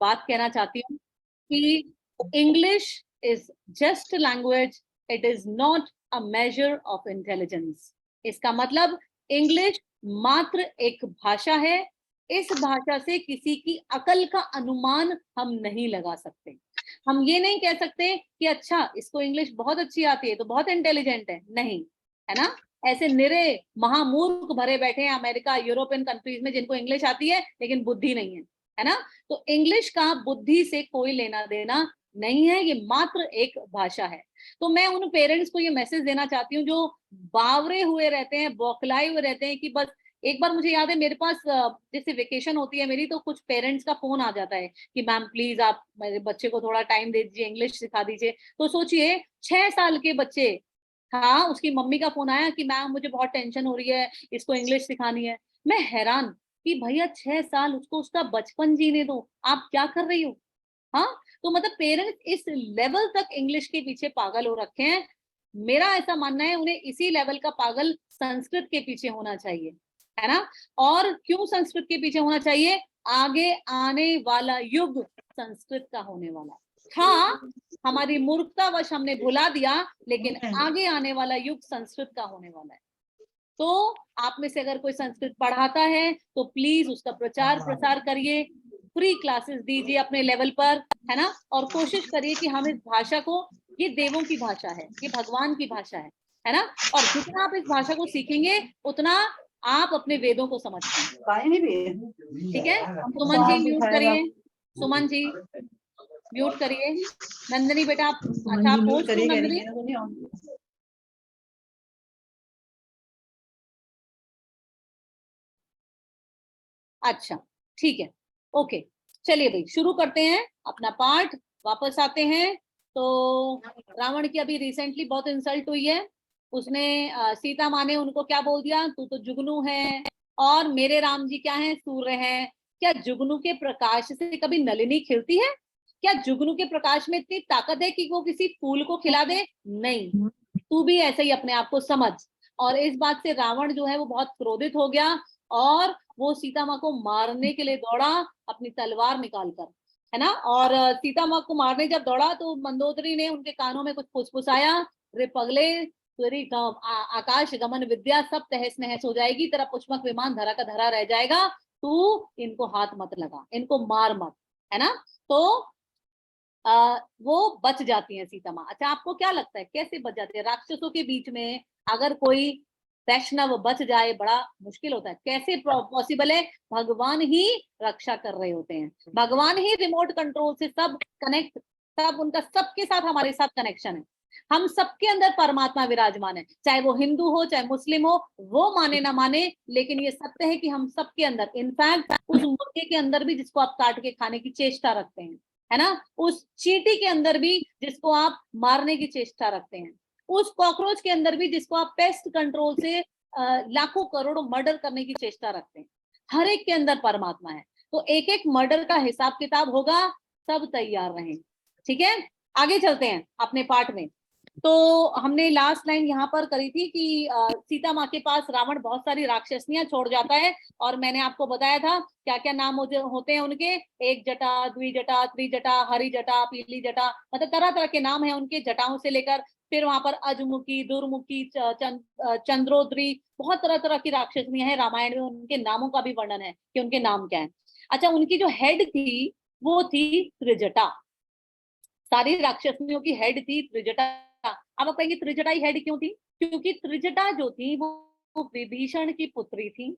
बात कहना चाहती हूँ कि English is just language, it is not a measure of intelligence. इसका मतलब इंग्लिश मात्र एक भाषा है। इस भाषा से किसी की अकल का अनुमान हम नहीं लगा सकते। हम ये नहीं कह सकते कि अच्छा इसको इंग्लिश बहुत अच्छी आती है तो बहुत इंटेलिजेंट है, नहीं, है ना। ऐसे निरे महामूर्ख भरे बैठे हैं अमेरिका, यूरोपियन कंट्रीज में, जिनको इंग्लिश आती है लेकिन बुद्धि नहीं है ना। तो इंग्लिश का बुद्धि से कोई लेना देना नहीं है, ये मात्र एक भाषा है। तो मैं उन पेरेंट्स को ये मैसेज देना चाहती हूँ जो बावरे हुए रहते हैं, बौखलाए हुए रहते हैं कि बस एक बार, मुझे याद है मेरे पास जैसे वेकेशन होती है मेरी, तो कुछ पेरेंट्स का फोन आ जाता है कि मैम प्लीज आप मेरे बच्चे को थोड़ा टाइम दे दीजिए, इंग्लिश सिखा दीजिए। तो सोचिए 6 साल के बच्चे, हाँ, उसकी मम्मी का फोन आया कि मैम मुझे बहुत टेंशन हो रही है, इसको इंग्लिश सिखानी है। मैं हैरान कि भैया 6 साल, उसको उसका बचपन जीने दो, आप क्या कर रही हो। हाँ, तो मतलब पेरेंट्स इस लेवल तक इंग्लिश के पीछे पागल हो रखे हैं। मेरा ऐसा मानना है उन्हें इसी लेवल का पागल संस्कृत के पीछे होना चाहिए, है ना। और क्यों संस्कृत के पीछे होना चाहिए, आगे आने वाला युग संस्कृत का होने वाला था। हमारी मूर्खतावश हमने भुला दिया, लेकिन आगे आने वाला युग संस्कृत का होने वाला है। तो आप में से अगर कोई संस्कृत पढ़ाता है तो प्लीज उसका प्रचार प्रसार करिए, फ्री क्लासेस दीजिए अपने लेवल पर, है ना। और कोशिश करिए कि हम इस भाषा को, ये देवों की भाषा है, ये भगवान की भाषा है ना। और जितना आप इस भाषा को सीखेंगे उतना आप अपने वेदों को समझ पाएंगे। ठीक है, सुमन जी म्यूट करिए, सुमन जी म्यूट करिए। नंदनी बेटा आप, अच्छा आप होस्ट हो नंदनी। अच्छा ठीक है, ओके, चलिए भाई शुरू करते हैं अपना पाठ, वापस आते हैं। तो रावण की अभी रिसेंटली बहुत इंसल्ट हुई है। उसने सीता माँ ने उनको क्या बोल दिया, तू तो जुगनू है और मेरे राम जी क्या है, सूर्य है। क्या जुगनू के प्रकाश से कभी नलिनी खिलती है? क्या जुगनू के प्रकाश में इतनी ताकत है कि वो किसी फूल को खिला दे? नहीं, तू भी ऐसे ही अपने आप को समझ। और इस बात से रावण जो है वो बहुत क्रोधित हो गया और वो सीता माँ को मारने के लिए दौड़ा अपनी तलवार निकालकर, है ना। और सीता माँ को मारने जब दौड़ा तो मंदोदरी ने उनके कानों में कुछ फुसफुसाया, रे पगले तेरी आकाश गमन विद्या सब तहस नहस हो जाएगी, तेरा पुष्पक विमान धरा का धरा रह जाएगा, तू इनको हाथ मत लगा, इनको मार मत, है ना। तो वो बच जाती हैं सीता माँ। अच्छा आपको क्या लगता है कैसे बच जाती है? राक्षसों के बीच में अगर कोई वैष्णव बच जाए बड़ा मुश्किल होता है, कैसे पॉसिबल है? भगवान ही रक्षा कर रहे होते हैं, भगवान ही रिमोट कंट्रोल से सब कनेक्ट, सब उनका सबके साथ हमारे साथ कनेक्शन है। हम सबके अंदर परमात्मा विराजमान है, चाहे वो हिंदू हो चाहे मुस्लिम हो, वो माने ना माने, लेकिन ये सत्य है कि हम सबके अंदर, इनफैक्ट उस मुर्गे के अंदर भी जिसको आप काट के खाने की चेष्टा रखते हैं, है ना, उस चींटी के अंदर भी जिसको आप मारने की चेष्टा रखते हैं, उस कॉकरोच के अंदर भी जिसको आप पेस्ट कंट्रोल से लाखों करोड़ों मर्डर करने की चेष्टा रखते हैं, हर एक के अंदर परमात्मा है। तो एक एक मर्डर का हिसाब किताब होगा, सब तैयार रहें। ठीक है, आगे चलते हैं अपने पाठ में। तो हमने लास्ट लाइन यहाँ पर करी थी कि सीता माँ के पास रावण बहुत सारी राक्षसनियां छोड़ जाता है, और मैंने आपको बताया था क्या क्या नाम होते हैं उनके, एक जटा, द्विजटा, त्रिजटा, हरी जटा, पीली जटा, मतलब तरह तरह के नाम हैं उनके जटाओं से लेकर। फिर वहां पर अजमुखी, दुर्मुखी, चंद्रोद्री, बहुत तरह तरह की राक्षसनियां हैं। रामायण में उनके नामों का भी वर्णन है कि उनके नाम क्या है। अच्छा, उनकी जो हेड थी वो थी त्रिजटा, सारी राक्षसनियों की हेड थी त्रिजटा। अब आप कहेंगे त्रिजटा ही हेड क्यों थी? क्योंकि त्रिजटा जो थी वो विभीषण की पुत्री थी।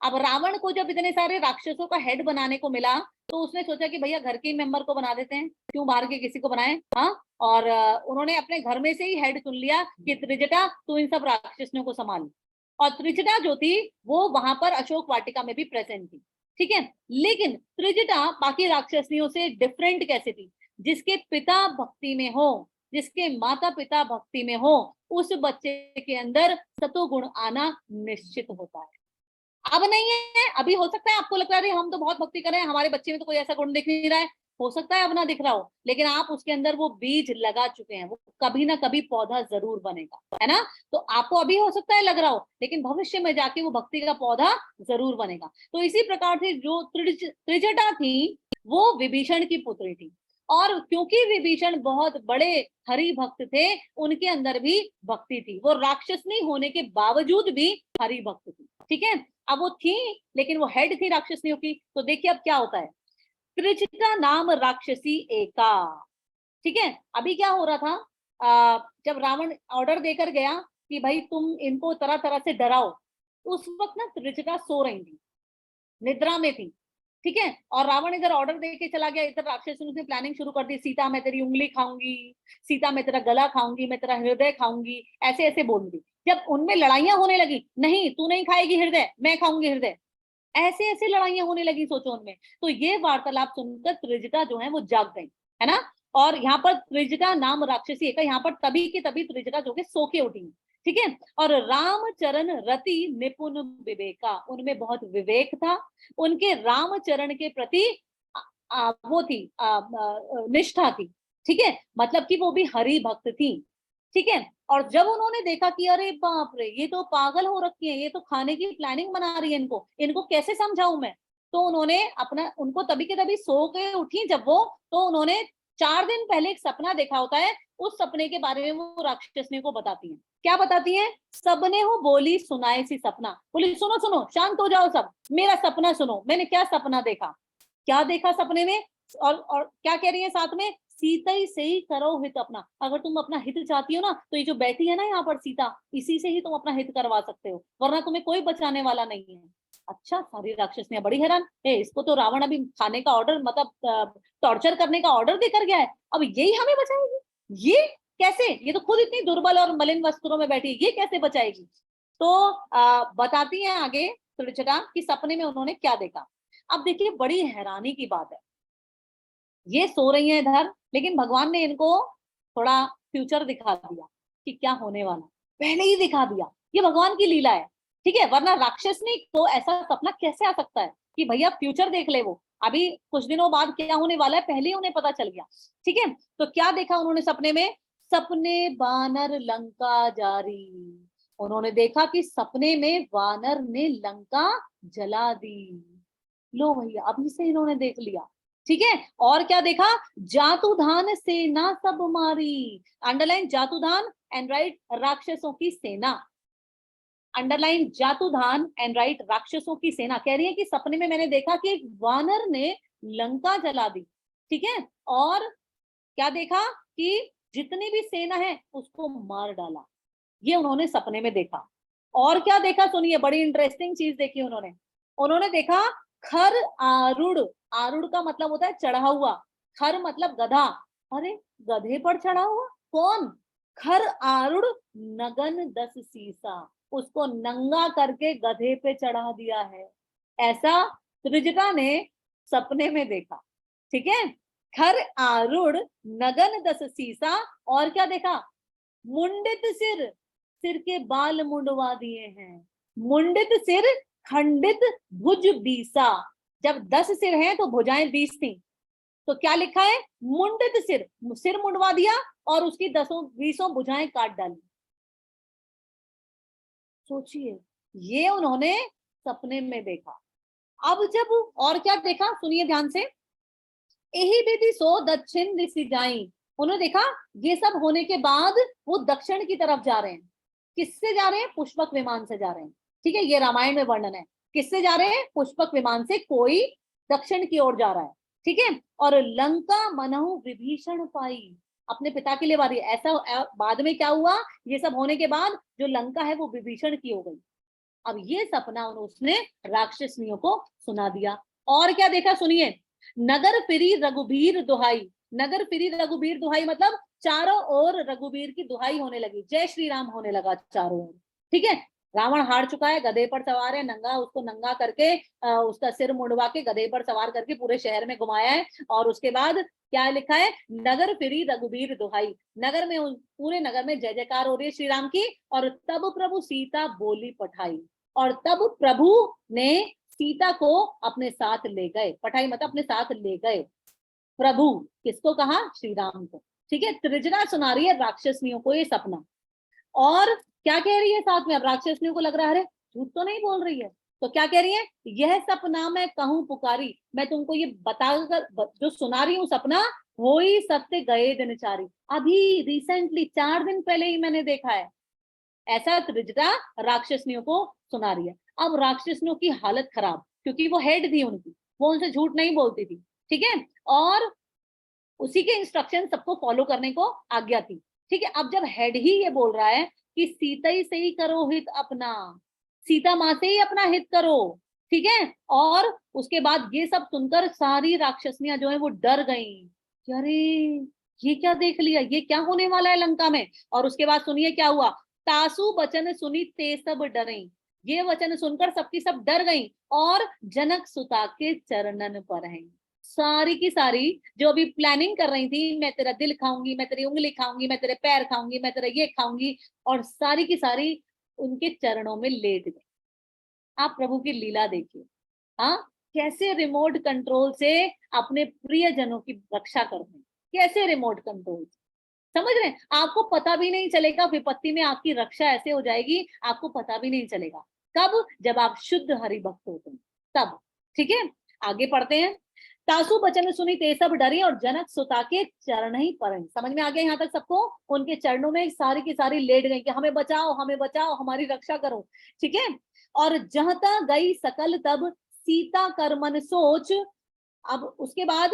अब रावण को जब इतने सारे राक्षसों का हेड बनाने को मिला तो उसने सोचा कि भैया घर के मेंबर को बना देते हैं, क्यों बाहर के किसी को बनाए। हाँ, और उन्होंने अपने घर में से ही हेड चुन लिया कि त्रिजटा तू इन सब राक्षसनियों को संभाल। और त्रिजटा जो थी वो वहां पर अशोक वाटिका में भी प्रेजेंट थी। ठीक है, लेकिन त्रिजटा बाकी राक्षसनियों से डिफरेंट कैसे थी? जिसके पिता भक्ति में हो, जिसके माता पिता भक्ति में हो, उस बच्चे के अंदर सतोगुण आना निश्चित होता है। अब नहीं है, अभी हो सकता है आपको लगता है हम तो बहुत भक्ति कर रहे हैं, हमारे बच्चे में तो कोई ऐसा गुण दिख नहीं रहा है। हो सकता है अब ना दिख रहा हो, लेकिन आप उसके अंदर वो बीज लगा चुके हैं, वो कभी ना कभी पौधा जरूर बनेगा, है ना। तो आपको अभी हो सकता है लग रहा हो, लेकिन भविष्य में जाके वो भक्ति का पौधा जरूर बनेगा। तो इसी प्रकार से जो त्रिजटा थी वो विभीषण की पुत्री थी, और क्योंकि विभीषण बहुत बड़े हरि भक्त थे, उनके अंदर भी भक्ति थी, वो राक्षसनी होने के बावजूद भी हरि भक्त थी। ठीक है, अब वो थी, लेकिन वो हेड थी राक्षसनियों की। तो देखिए अब क्या होता है, त्रिजटा नाम राक्षसी एका। ठीक है, अभी क्या हो रहा था, जब रावण ऑर्डर देकर गया कि भाई तुम इनको तरह तरह से डराओ, उस वक्त ना त्रिजटा सो रही थी, निद्रा में थी। ठीक है, और रावण इधर ऑर्डर दे के चला गया, इधर राक्षसों ने प्लानिंग शुरू कर दी, सीता मैं तेरी उंगली खाऊंगी, सीता मैं तेरा गला खाऊंगी, मैं तेरा हृदय खाऊंगी, ऐसे ऐसे बोल दी। जब उनमें लड़ाइयां होने लगी, नहीं तू नहीं खाएगी हृदय, मैं खाऊंगी हृदय, ऐसे ऐसे लड़ाइयां होने लगी सोचो उनमें। तो ये वार्तालाप सुनकर त्रिजटा जो है वो जाग गई, है ना। और यहाँ पर त्रिजटा नाम राक्षसी एक, यहाँ पर तभी के तभी त्रिजटा जो है सो के उठी। ठीक है, और रामचरण रति निपुण विवेका, उनमें बहुत विवेक था, उनके रामचरण के प्रति वो थी निष्ठा थी। ठीक है, मतलब कि वो भी हरि भक्त थी। ठीक है, और जब उन्होंने देखा कि अरे बाप रे ये तो पागल हो रखी है, ये तो खाने की प्लानिंग बना रही है, इनको इनको कैसे समझाऊं मैं, तो उन्होंने अपना, उनको तभी के तभी सो के उठी जब वो, तो उन्होंने 4 दिन पहले एक सपना देखा होता है, उस सपने के बारे में वो राक्षसनी को बताती है। क्या बताती है, सबने हो बोली सुनाए सी सपना, बोली सुनो सुनो शांत हो जाओ सब, मेरा सपना सुनो, मैंने क्या सपना देखा। क्या देखा सपने में, और क्या कह रही है साथ में, सीता ही से ही करो हित अपना, अगर तुम अपना हित चाहती हो ना, तो ये जो बैठी है ना यहाँ पर सीता, इसी से ही तुम अपना हित करवा सकते हो, वरना तुम्हें कोई बचाने वाला नहीं है। अच्छा, सारी राक्षसनियां बड़ी हैरान, इसको तो रावण अभी खाने का ऑर्डर, मतलब टॉर्चर करने का ऑर्डर देकर गया है, अब यही हमें बचाएगी, ये कैसे, ये तो खुद इतनी दुर्बल और मलिन वस्त्रों में बैठी, ये कैसे बचाएगी। तो बताती है आगे त्रिजटा कि सपने में उन्होंने क्या देखा। अब देखिए बड़ी हैरानी की बात है, ये सो रही है इधर, लेकिन भगवान ने इनको थोड़ा फ्यूचर दिखा दिया कि क्या होने वाला, पहले ही दिखा दिया, ये भगवान की लीला है। ठीक है, वरना राक्षसनी को ऐसा सपना कैसे आ सकता है कि भैया फ्यूचर देख ले, वो अभी कुछ दिनों बाद क्या होने वाला है पहले ही उन्हें पता चल गया। ठीक है, तो क्या देखा उन्होंने सपने में, सपने बानर लंका जारी, उन्होंने देखा कि सपने में वानर ने लंका जला दी। लो भैया अभी से इन्होंने देख लिया। ठीक है, और क्या देखा, जातुधान सेना सब मारी, अंडरलाइन जातुधान एंड राइट राक्षसों की सेना, अंडरलाइन जातुधान एंड राइट राक्षसों की सेना। कह रही है कि सपने में मैंने देखा कि एक वानर ने लंका जला दी। ठीक है, और क्या देखा कि जितनी भी सेना है उसको मार डाला, ये उन्होंने सपने में देखा। और क्या देखा सुनिए, बड़ी इंटरेस्टिंग चीज देखी उन्होंने, उन्होंने देखा खर आरूढ़, आरूढ़ का मतलब होता है चढ़ा हुआ, खर मतलब गधा, अरे गधे पर चढ़ा हुआ कौन, खर आरूढ़ नगन 10 सीसा, उसको नंगा करके गधे पे चढ़ा दिया है, ऐसा त्रिजटा ने सपने में देखा। ठीक है, खर आरूढ़ नगन 10 सीसा, और क्या देखा, मुंडित सिर, सिर के बाल मुंडवा दिए हैं, मुंडित सिर खंडित भुज बीसा, जब 10 सिर हैं तो भुजाएं 20 थी, तो क्या लिखा है, मुंडित सिर, सिर मुंडवा दिया और उसकी 10-20 भुजाएं काट डाली। सोचिए, ये उन्होंने सपने में देखा। अब जब और क्या देखा सुनिए ध्यान से, यही विधि सो दक्षिण दिशि जाई, उन्होंने देखा ये सब होने के बाद वो दक्षिण की तरफ जा रहे हैं, किससे जा रहे हैं, पुष्पक विमान से जा रहे हैं। ठीक है, ये रामायण में वर्णन है, किससे जा रहे हैं, पुष्पक विमान से, कोई दक्षिण की ओर जा रहा है। ठीक है, और लंका मनहु विभीषण पाई, अपने पिता के लिए वारी, ऐसा बाद में क्या हुआ, ये सब होने के बाद जो लंका है वो विभीषण की हो गई। अब ये सपना उसने राक्षसनियों को सुना दिया। और क्या देखा सुनिए, नगर फिरी रघुबीर दुहाई, नगर फिरी रघुबीर दुहाई मतलब चारों ओर रघुबीर की दुहाई होने लगी, जय श्री राम होने लगा चारों ओर। ठीक है, रावण हार चुका है, गधे पर सवार है, नंगा, उसको नंगा करके उसका सिर मुंडवा के गधे पर सवार करके पूरे शहर में घुमाया है। और उसके बाद क्या लिखा है, नगर फिरी रघुबीर दुहाई, नगर में, पूरे नगर में जय जयकार हो रही है श्री राम की। और तब प्रभु सीता बोली पठाई, और तब प्रभु ने सीता को अपने साथ ले गए, पठाई मतलब अपने साथ ले गए, प्रभु, किसको कहा? श्री राम को। ठीक है, त्रिजटा सुना रही है राक्षसनियों को ये सपना, और क्या कह रही है साथ में? अब राक्षसनियों को लग रहा है अरे झूठ तो नहीं बोल रही है, तो क्या कह रही है? यह सपना मैं कहूं पुकारी, मैं तुमको ये बताकर जो सुना रही हूँ सपना, हो ही सत्य गए दिनचारी, अभी रिसेंटली 4 दिन पहले ही मैंने देखा है। ऐसा त्रिजटा राक्षसनियों को सुना रही है। अब राक्षसनियों की हालत खराब, क्योंकि वो हेड थी उनकी, वो उनसे झूठ नहीं बोलती थी। ठीक है, और उसी के इंस्ट्रक्शन सबको फॉलो करने को आज्ञा थी। ठीक है, अब जब हेड ही ये बोल रहा है कि सीता ही से ही करो हित अपना, सीता माँ से ही अपना हित करो, ठीक है, और उसके बाद ये सब सुनकर सारी राक्षसनियां जो है वो डर गईं। अरे ये क्या देख लिया, ये क्या होने वाला है लंका में। और उसके बाद सुनिए क्या हुआ। तासु वचन सुनी ते सब डरे, ये वचन सुनकर सबकी सब डर गईं और जनक सुता के चरणन पर हैं। सारी की सारी जो अभी प्लानिंग कर रही थी, मैं तेरा दिल खाऊंगी, मैं तेरी उंगली खाऊंगी, मैं तेरे पैर खाऊंगी, मैं तेरा ये खाऊंगी, और सारी की सारी उनके चरणों में लेट गई। आप प्रभु की लीला देखिए, हाँ, कैसे रिमोट कंट्रोल से अपने प्रियजनों की रक्षा कर रहे हैं, कैसे रिमोट कंट्रोल, समझ रहे हैं? आपको पता भी नहीं चलेगा, विपत्ति में आपकी रक्षा ऐसे हो जाएगी, आपको पता भी नहीं चलेगा। कब? जब आप शुद्ध हरि भक्त होते हैं, तब। ठीक है, आगे पढ़ते हैं। तासु बचन सुनी ते सब डरी और जनक सुता के चरण ही पर। समझ में आ गया यहाँ तक सबको? उनके चरणों में सारी की सारी लेट गई कि हमें बचाओ, हमें बचाओ, हमारी रक्षा करो। ठीक है, और जहता गई सकल तब सीता कर मन सोच। अब उसके बाद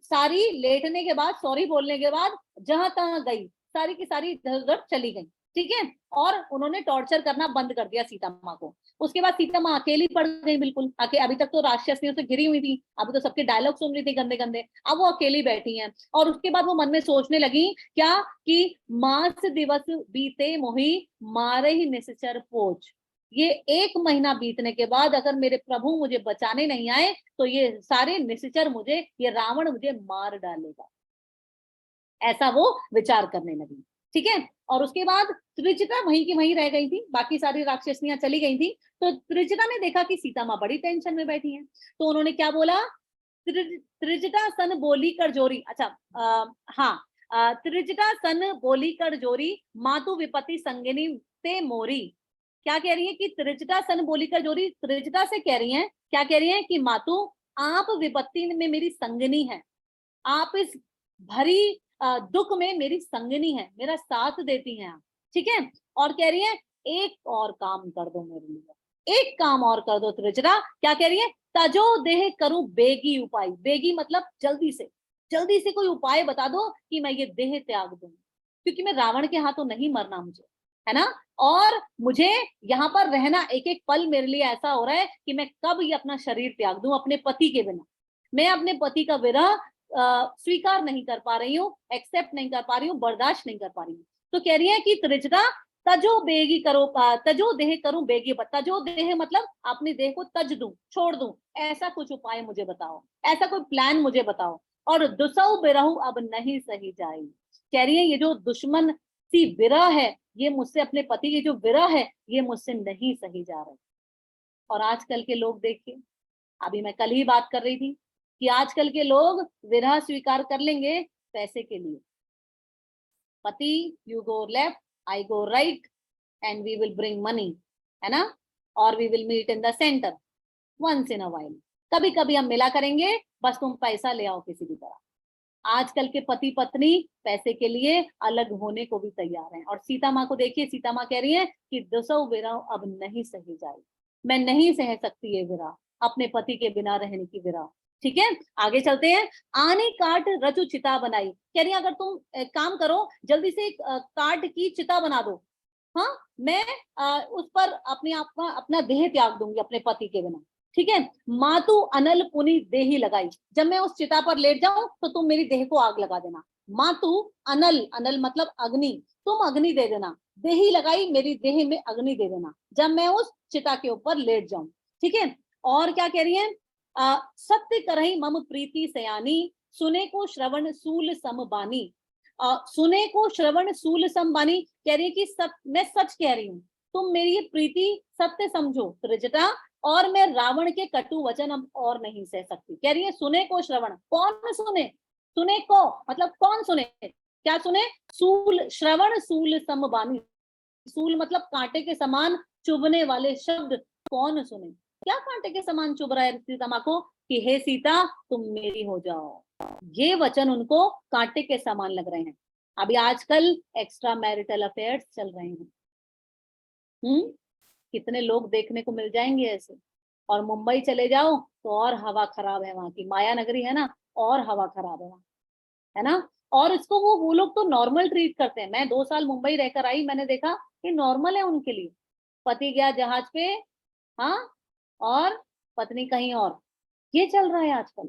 सारी लेटने के बाद, सॉरी बोलने के बाद, जहां तहां गई, सारी की सारी इधर उधर चली गई। ठीक है, और उन्होंने टॉर्चर करना बंद कर दिया सीता माँ को। उसके बाद सीता माँ अकेली पड़ गई बिल्कुल, अभी तक तो राक्षसियों से घिरी हुई थी, अभी तो सबके डायलॉग सुन रही थी गंदे गंदे, अब वो अकेली बैठी हैं। और उसके बाद वो मन में सोचने लगी क्या, कि मास दिवस बीते मोही मारे ही निश्चर पोच। ये 1 महीना बीतने के बाद अगर मेरे प्रभु मुझे बचाने नहीं आए तो ये सारे निश्चर मुझे, ये रावण मुझे मार डालेगा, ऐसा वो विचार करने लगी। ठीक है, और उसके बाद त्रिजटा वहीं की वहीं रह गई थी, बाकी सारी राक्षसनियां चली गई थी। तो त्रिजटा ने देखा कि सीता माँ बड़ी टेंशन में बैठी हैं, तो उन्होंने क्या बोला, त्रिजटा सन बोली कर जोरी, अच्छा हाँ, त्रिजटा सन बोली कर जोरी मातु विपत्ति संगिनी ते मोरी। क्या कह रही है कि त्रिजटा सन बोली कर जोरी, त्रिजटा से कह रही हैं, क्या कह रही हैं कि मातु आप विपत्ति में मेरी संगिनी है, आप इस भरी दुख में मेरी संगिनी है, मेरा साथ देती हैं आप। ठीक है, और कह रही है एक और काम कर दो मेरे लिए, एक काम और कर दो त्रिजटा। क्या कह रही है, तजो देह करूं बेगी उपाय, बेगी मतलब जल्दी से कोई उपाय बता दो कि मैं ये देह त्याग दूं, क्योंकि मैं रावण के हाथों नहीं मरना मुझे, है ना, और मुझे यहाँ पर रहना एक एक पल मेरे लिए ऐसा हो रहा है कि मैं कब ये अपना शरीर त्याग दूं अपने पति के बिना। मैं अपने पति का विरह स्वीकार नहीं कर पा रही हूँ, एक्सेप्ट नहीं कर पा रही हूँ, बर्दाश्त नहीं कर पा रही हूँ। तो कह रही है कि त्रिजटा तजो बेगी करो, तजो देह करूं बेगी, तजो देह मतलब अपनी देह को तज दूं, छोड़ दूं, ऐसा कुछ उपाय मुझे बताओ, ऐसा कोई प्लान मुझे बताओ। और दुसौ बिरहु अब नहीं सही जाए, कह रही है ये जो दुश्मन सी विरह है, ये मुझसे, अपने पति की जो विरह है, ये मुझसे नहीं सही जा रही। और आजकल के लोग देखिए, अभी मैं कल ही बात कर रही थी कि आजकल के लोग विरह स्वीकार कर लेंगे पैसे के लिए। पति, you go left, I go right, and we will bring money, है ना, और we will meet in the centre once in a while, कभी कभी हम मिला करेंगे, बस तुम पैसा ले आओ किसी भी तरह। आजकल के पति पत्नी पैसे के लिए अलग होने को भी तैयार हैं। और सीता माँ को देखिए, सीता माँ कह रही है कि दसो विरह अब नहीं सही जाए, मैं नहीं सह सकती ये विरह, अपने पति के बिना रहने की विरह। ठीक है, आगे चलते हैं। आने काट रचु चिता बनाई, कह रही है अगर तुम काम करो, जल्दी से एक काट की चिता बना दो, हाँ, मैं उस पर अपने आप का अपना देह त्याग दूंगी अपने पति के बिना। ठीक है, मातु अनल पुनि देही लगाई, जब मैं उस चिता पर लेट जाऊं तो तुम मेरी देह को आग लगा देना। मातु अनल, अनल मतलब अग्नि, तुम अग्नि दे देना, देही लगाई, मेरी देह में अग्नि दे देना जब मैं उस चिता के ऊपर लेट जाऊं। ठीक है, और क्या कह रही है, सत्य करही मम प्रीति सयानी, सुने को श्रवण सूल समबानी। सुने को श्रवण सूल समबानी, कह रही है कि मैं सच कह रही हूँ, तुम मेरी ये प्रीति सत्य समझो त्रिजटा, और मैं रावण के कटु वचन अब और नहीं सह सकती। कह रही है सुने को श्रवण, कौन सुने, सुने को मतलब कौन सुने, क्या सुने, सूल श्रवण सूल समबानी, सूल मतलब कांटे के समान चुभने वाले शब्द कौन सुने, क्या कांटे के समान चुभ रहा है सीता माँ को, कि हे सीता तुम मेरी हो जाओ, ये वचन उनको कांटे के समान लग रहे हैं। अभी आजकल एक्स्ट्रा मैरिटल अफेयर्स चल रहे हैं, कितने लोग देखने को मिल जाएंगे ऐसे। और मुंबई चले जाओ तो और हवा खराब है, वहां की माया नगरी है ना, और हवा खराब है वहां, है ना। और इसको वो लोग तो नॉर्मल ट्रीट करते हैं। मैं 2 साल मुंबई रहकर आई, मैंने देखा कि नॉर्मल है उनके लिए, पति गया जहाज पे, हाँ, और पत्नी कहीं और, ये चल रहा है आजकल,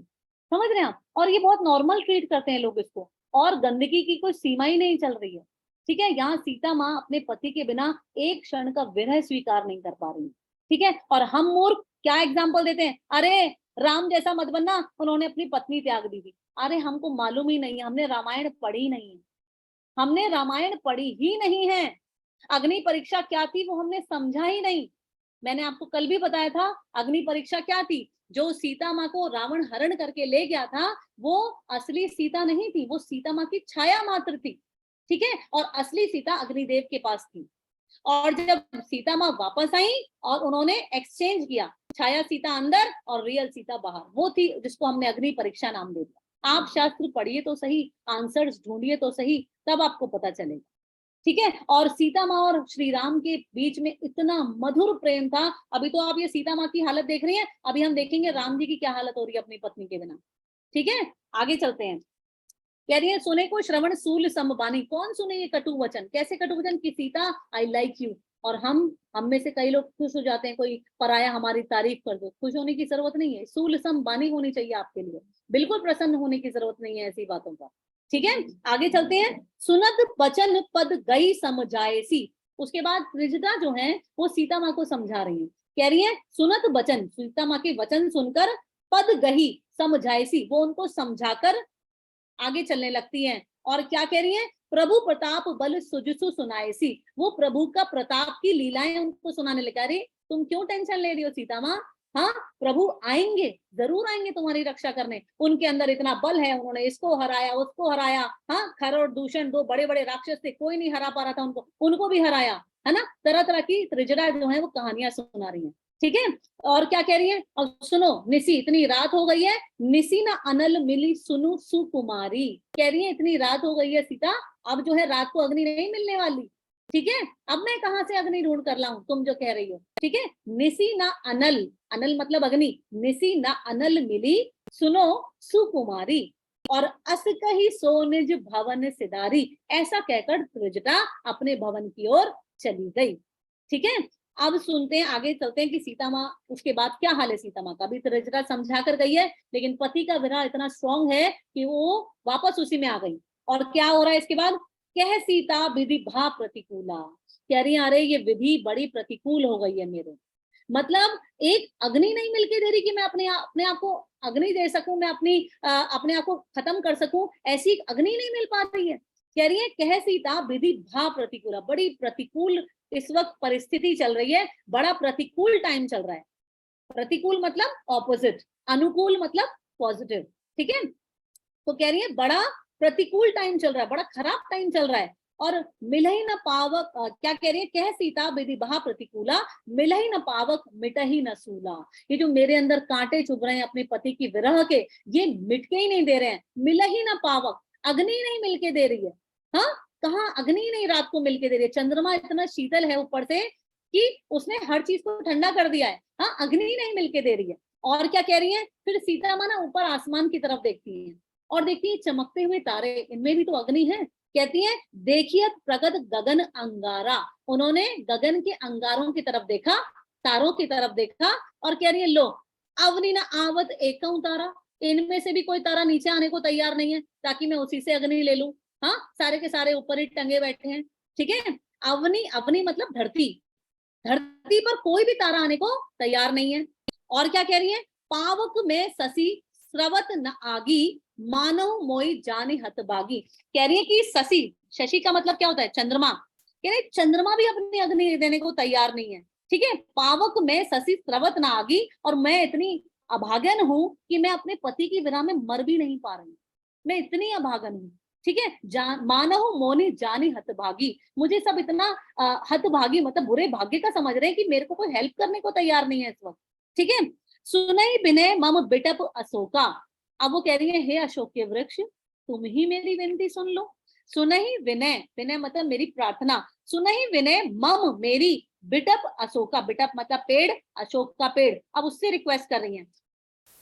समझ रहे हैं आप। और ये बहुत नॉर्मल ट्रीट करते हैं लोग इसको, और गंदगी की कोई सीमा ही नहीं चल रही है। ठीक है, यहाँ सीता माँ अपने पति के बिना एक क्षण का विरह स्वीकार नहीं कर पा रही, ठीक है। और हम मूर्ख क्या एग्जाम्पल देते हैं, अरे राम जैसा मत बनना, उन्होंने अपनी पत्नी त्याग दी थी। अरे हमको मालूम ही नहीं है, हमने रामायण पढ़ी नहीं है, हमने रामायण पढ़ी ही नहीं है। अग्नि परीक्षा क्या थी वो हमने समझा ही नहीं। मैंने आपको कल भी बताया था अग्नि परीक्षा क्या थी, जो सीता माँ को रावण हरण करके ले गया था वो असली सीता नहीं थी, वो सीता माँ की छाया मात्र थी, ठीक है। और असली सीता अग्निदेव के पास थी। और जब सीता माँ वापस आई और उन्होंने एक्सचेंज किया, छाया सीता अंदर और रियल सीता बाहर, वो थी जिसको हमने अग्नि परीक्षा नाम दे दिया। आप शास्त्र पढ़िए तो सही, आंसर्स ढूंढिए तो सही, तब आपको पता चलेगा, ठीक है। और सीता माँ और श्री राम के बीच में इतना मधुर प्रेम था। अभी तो आप ये सीता माँ की हालत देख रही हैं, अभी हम देखेंगे राम जी की क्या हालत हो रही है अपनी पत्नी के बिना, ठीक है। आगे चलते हैं, कह रही है सुने को श्रवण सूल समबानी, कौन सुने ये कटु वचन, कैसे कटु वचन, की सीता आई लाइक यू। और हम में से कई लोग खुश हो जाते हैं, कोई पराया हमारी तारीफ कर दो, खुश होने की जरूरत नहीं है, सूल समबानी होनी चाहिए आपके लिए, बिल्कुल प्रसन्न होने की जरूरत नहीं है ऐसी बातों का, ठीक है। आगे चलते हैं, सुनत बचन पद गई समझाएसी। उसके बाद त्रिजटा जो है वो सीता माँ को समझा रही है, कह रही है सुनत बचन, सीता माँ के वचन सुनकर, पद गही समझाएसी, वो उनको समझाकर आगे चलने लगती हैं। और क्या कह रही है, प्रभु प्रताप बल सुजसु सुनाएसी, वो प्रभु का प्रताप की लीलाएं उनको सुनाने लगा। रही तुम क्यों टेंशन ले रही हो सीता माँ, हाँ प्रभु आएंगे, जरूर आएंगे तुम्हारी रक्षा करने, उनके अंदर इतना बल है, उन्होंने इसको हराया उसको हराया, हाँ खर और दूषण 2 बड़े बड़े राक्षस थे, कोई नहीं हरा पा रहा था उनको, उनको भी हराया, है ना। तरह तरह की त्रिजटा जो है वो कहानियां सुना रही है, ठीक है। और क्या कह रही है, और सुनो निसी, इतनी रात हो गई है, निसी ना अनल मिली सुनु सुकुमारी, कह रही है इतनी रात हो गई है सीता, अब जो है रात को अग्नि नहीं मिलने वाली, ठीक है। अब मैं कहां से अग्नि ढूंढ कर लाऊं, तुम जो कह रही हो, ठीक है। निसी ना अनल, अनल मतलब अग्नि, निसी ना अनल मिली सुनो सुकुमारी, और अस कही सो निज भवन सिधारी, ऐसा कहकर त्रिजटा अपने भवन की ओर चली गई, ठीक है। अब सुनते हैं, आगे चलते हैं कि सीता माँ उसके बाद क्या हाल है सीता माँ का। अभी त्रिजटा समझा कर गई है, लेकिन पति का विरह इतना स्ट्रॉन्ग है कि वो वापस उसी में आ गई। और क्या हो रहा है इसके बाद, कह सीता विधि भा प्रतिकूला, कह रही अरे ये विधि बड़ी प्रतिकूल हो गई है मेरे, मतलब एक अग्नि नहीं मिलके दे रही कि मैं अपने आप को अग्नि दे सकूं, मैं अपने आप को खत्म कर सकूं, ऐसी अग्नि नहीं मिल पा रही है। कह रही है कह सीता विधि भा प्रतिकूला, बड़ी प्रतिकूल इस वक्त परिस्थिति चल रही है, बड़ा प्रतिकूल टाइम चल रहा है। प्रतिकूल मतलब ऑपोजिट, अनुकूल मतलब पॉजिटिव, ठीक है। तो कह रही है बड़ा प्रतिकूल टाइम चल रहा है, बड़ा खराब टाइम चल रहा है। और मिलही न पावक, क्या कह रही है, कह सीता विधि बहा प्रतिकूला, मिलही न पावक मिटही न सूला, ये जो मेरे अंदर कांटे चुभ रहे हैं अपने पति की विरह के, ये मिट के ही नहीं दे रहे हैं। मिलही न पावक, अग्नि नहीं मिलके दे रही है, हाँ कहाँ अग्नि नहीं रात को मिलके दे रही है, चंद्रमा इतना शीतल है ऊपर से कि उसने हर चीज को ठंडा कर दिया है, हाँ अग्नि नहीं मिलके दे रही है। और क्या कह रही है, फिर सीता माँ ना ऊपर आसमान की तरफ देखती है और देखती है चमकते हुए तारे, इनमें भी तो अग्नि है। कहती है देखिए प्रगत गगन अंगारा, उन्होंने गगन के अंगारों की तरफ देखा, तारों की तरफ देखा, और कह रही है लो अवनी न आवत एकम तारा, इनमें से भी कोई तारा नीचे आने को तैयार नहीं है ताकि मैं उसी से अग्नि ले लूं, हाँ सारे के सारे ऊपर ही टंगे बैठे हैं, ठीक है। अवनी, अवनी मतलब धरती, धरती पर कोई भी तारा आने को तैयार नहीं है। और क्या कह रही है, पावक में ससी स्रवत न आगी, मानव मोई जाने हतबागी, कह रही है कि शशि, शशि का मतलब क्या होता है, चंद्रमा, कह रही चंद्रमा भी अपनी अग्नि देने को तैयार नहीं है, ठीक है। पावक में शशि स्रवत न आगी, और मैं इतनी अभागन हूं कि मैं अपने पति की विरह में मर भी नहीं पा रही, मैं इतनी अभागन हूँ, ठीक है। मानहु मोनि जानी हतभागी, मुझे सब इतना हतभागी मतलब बुरे भाग्य का समझ रहे हैं कि मेरे को कोई हेल्प करने को तैयार नहीं है इस वक्त, ठीक है। सुनई बिने मम बिटप अशोका, अब वो कह रही है हे अशोक के वृक्ष तुम ही मेरी विनती सुन लो। सुनहि विनय, विनय मतलब मेरी प्रार्थना, सुनहि विनय मम मेरी बिटप अशोका, बिटप मतलब पेड़, अशोक का पेड़। अब उससे रिक्वेस्ट कर रही है,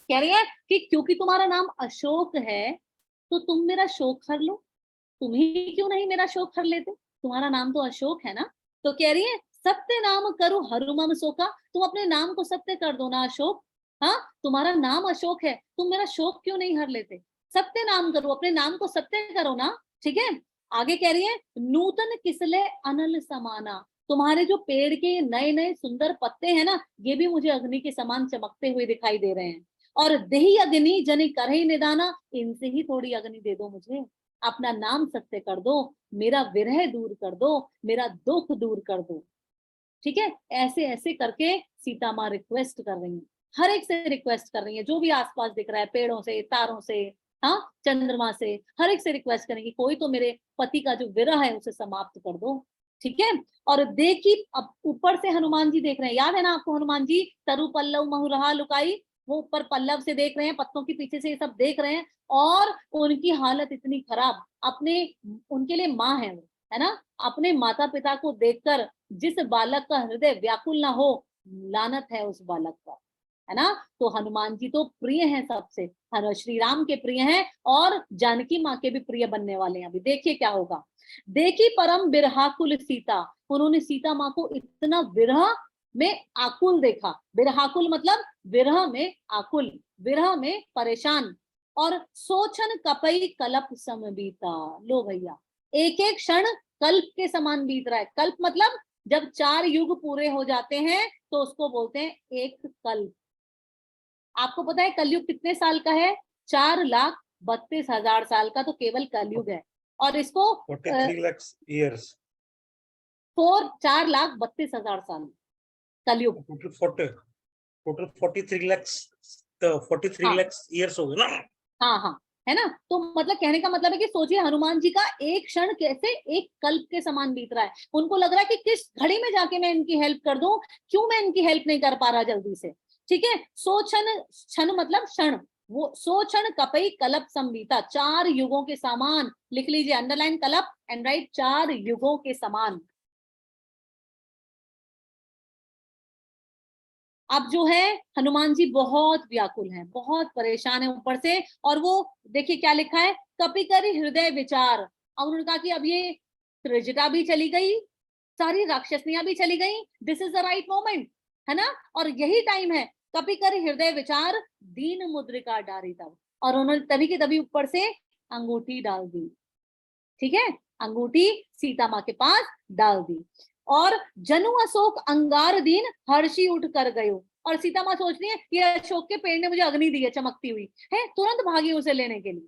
कह रही है कि क्योंकि तुम्हारा नाम अशोक है तो तुम मेरा शोक हर लो, तुम ही क्यों नहीं मेरा शोक हर लेते, तुम्हारा नाम तो अशोक है ना। तो कह रही है सत्य नाम करो हरुमम शोका, तुम अपने नाम को सत्य कर दो ना अशोक, हाँ तुम्हारा नाम अशोक है, तुम मेरा शोक क्यों नहीं हर लेते, सत्य नाम करो, अपने नाम को सत्य करो ना, ठीक है। आगे कह रही है नूतन किसले अनल समाना, तुम्हारे जो पेड़ के नए नए सुंदर पत्ते हैं ना, ये भी मुझे अग्नि के समान चमकते हुए दिखाई दे रहे हैं। और देही अग्नि जनि करहि निदाना, इनसे ही थोड़ी अग्नि दे दो मुझे, अपना नाम सत्य कर दो, मेरा विरह दूर कर दो, मेरा दुख दूर कर दो, ठीक है। ऐसे ऐसे करके सीता माँ रिक्वेस्ट कर रही है, हर एक से रिक्वेस्ट कर रही है, जो भी आसपास दिख रहा है, पेड़ों से, तारों से, हाँ चंद्रमा से, हर एक से रिक्वेस्ट करेंगी कोई तो मेरे पति का जो विरह है उसे समाप्त कर दो, ठीक है। और देखी, अब ऊपर से हनुमान जी देख रहे हैं, याद है ना आपको हनुमान जी तरु पल्लव महुरहा लुकाई, वो ऊपर पल्लव से देख रहे हैं, पत्तों के पीछे से ये सब देख रहे हैं, और उनकी हालत इतनी खराब, अपने उनके लिए माँ है वो, है ना, अपने माता पिता को देखकर जिस बालक का हृदय व्याकुल ना हो, लानत है उस बालक का, है ना। तो हनुमान जी तो प्रिय हैं सबसे, श्री राम के प्रिय हैं, और जानकी माँ के भी प्रिय बनने वाले हैं। अभी देखिए क्या होगा। देखी परम बिरहाकुल सीता, उन्होंने सीता माँ को इतना विरह में आकुल देखा, बिरहाकुल मतलब विरह में आकुल, विरह में परेशान, और सोचन कपई कल्प सम बीता, लो भैया एक एक क्षण कल्प के समान बीत रहा है। कल्प मतलब जब 4 युग पूरे हो जाते हैं तो उसको बोलते हैं एक कल्प। आपको पता है कलयुग कितने साल का है, 4,32,000 साल का तो केवल कलयुग है, और इसको 43 लाख years, 4,32,000 साल कलयुग, टोटल 43 lakhs, तो 43 हाँ lakhs years हो गए ना। हाँ हाँ, है ना। तो मतलब कहने का मतलब है कि सोचिए हनुमान जी का एक क्षण कैसे एक कल्प के समान बीत रहा है, उनको लग रहा है कि किस घड़ी में जाके मैं इनकी हेल्प कर दूं, क्यों मैं इनकी हेल्प नहीं कर पा रहा जल्दी से, ठीक है। सो क्षण, क्षण मतलब क्षण, वो सो क्षण कपई कल्प संबीता, 4 युगों के समान, लिख लीजिए अंडरलाइन कल्प एंड राइट 4 युगों के समान। अब जो है हनुमान जी बहुत व्याकुल हैं, बहुत परेशान है ऊपर से, और वो देखिए क्या लिखा है, कपि करि हृदय विचार। अब उन्होंने कहा कि अब ये त्रिजटा भी चली गई, सारी राक्षसनियां भी चली गई, this is the right moment, है ना, और यही टाइम है, कपि करि हृदय विचार दीन मुद्रिका डारी तब, और उन्होंने तभी की तभी ऊपर से अंगूठी डाल दी, ठीक है, अंगूठी सीता माँ के पास डाल दी। और जनु अशोक अंगार दीन हर्षी उठ कर गयो, और सीता माँ सोच रही है ये अशोक के पेड़ ने मुझे अग्नि दी है चमकती हुई है, तुरंत भागी उसे लेने के लिए।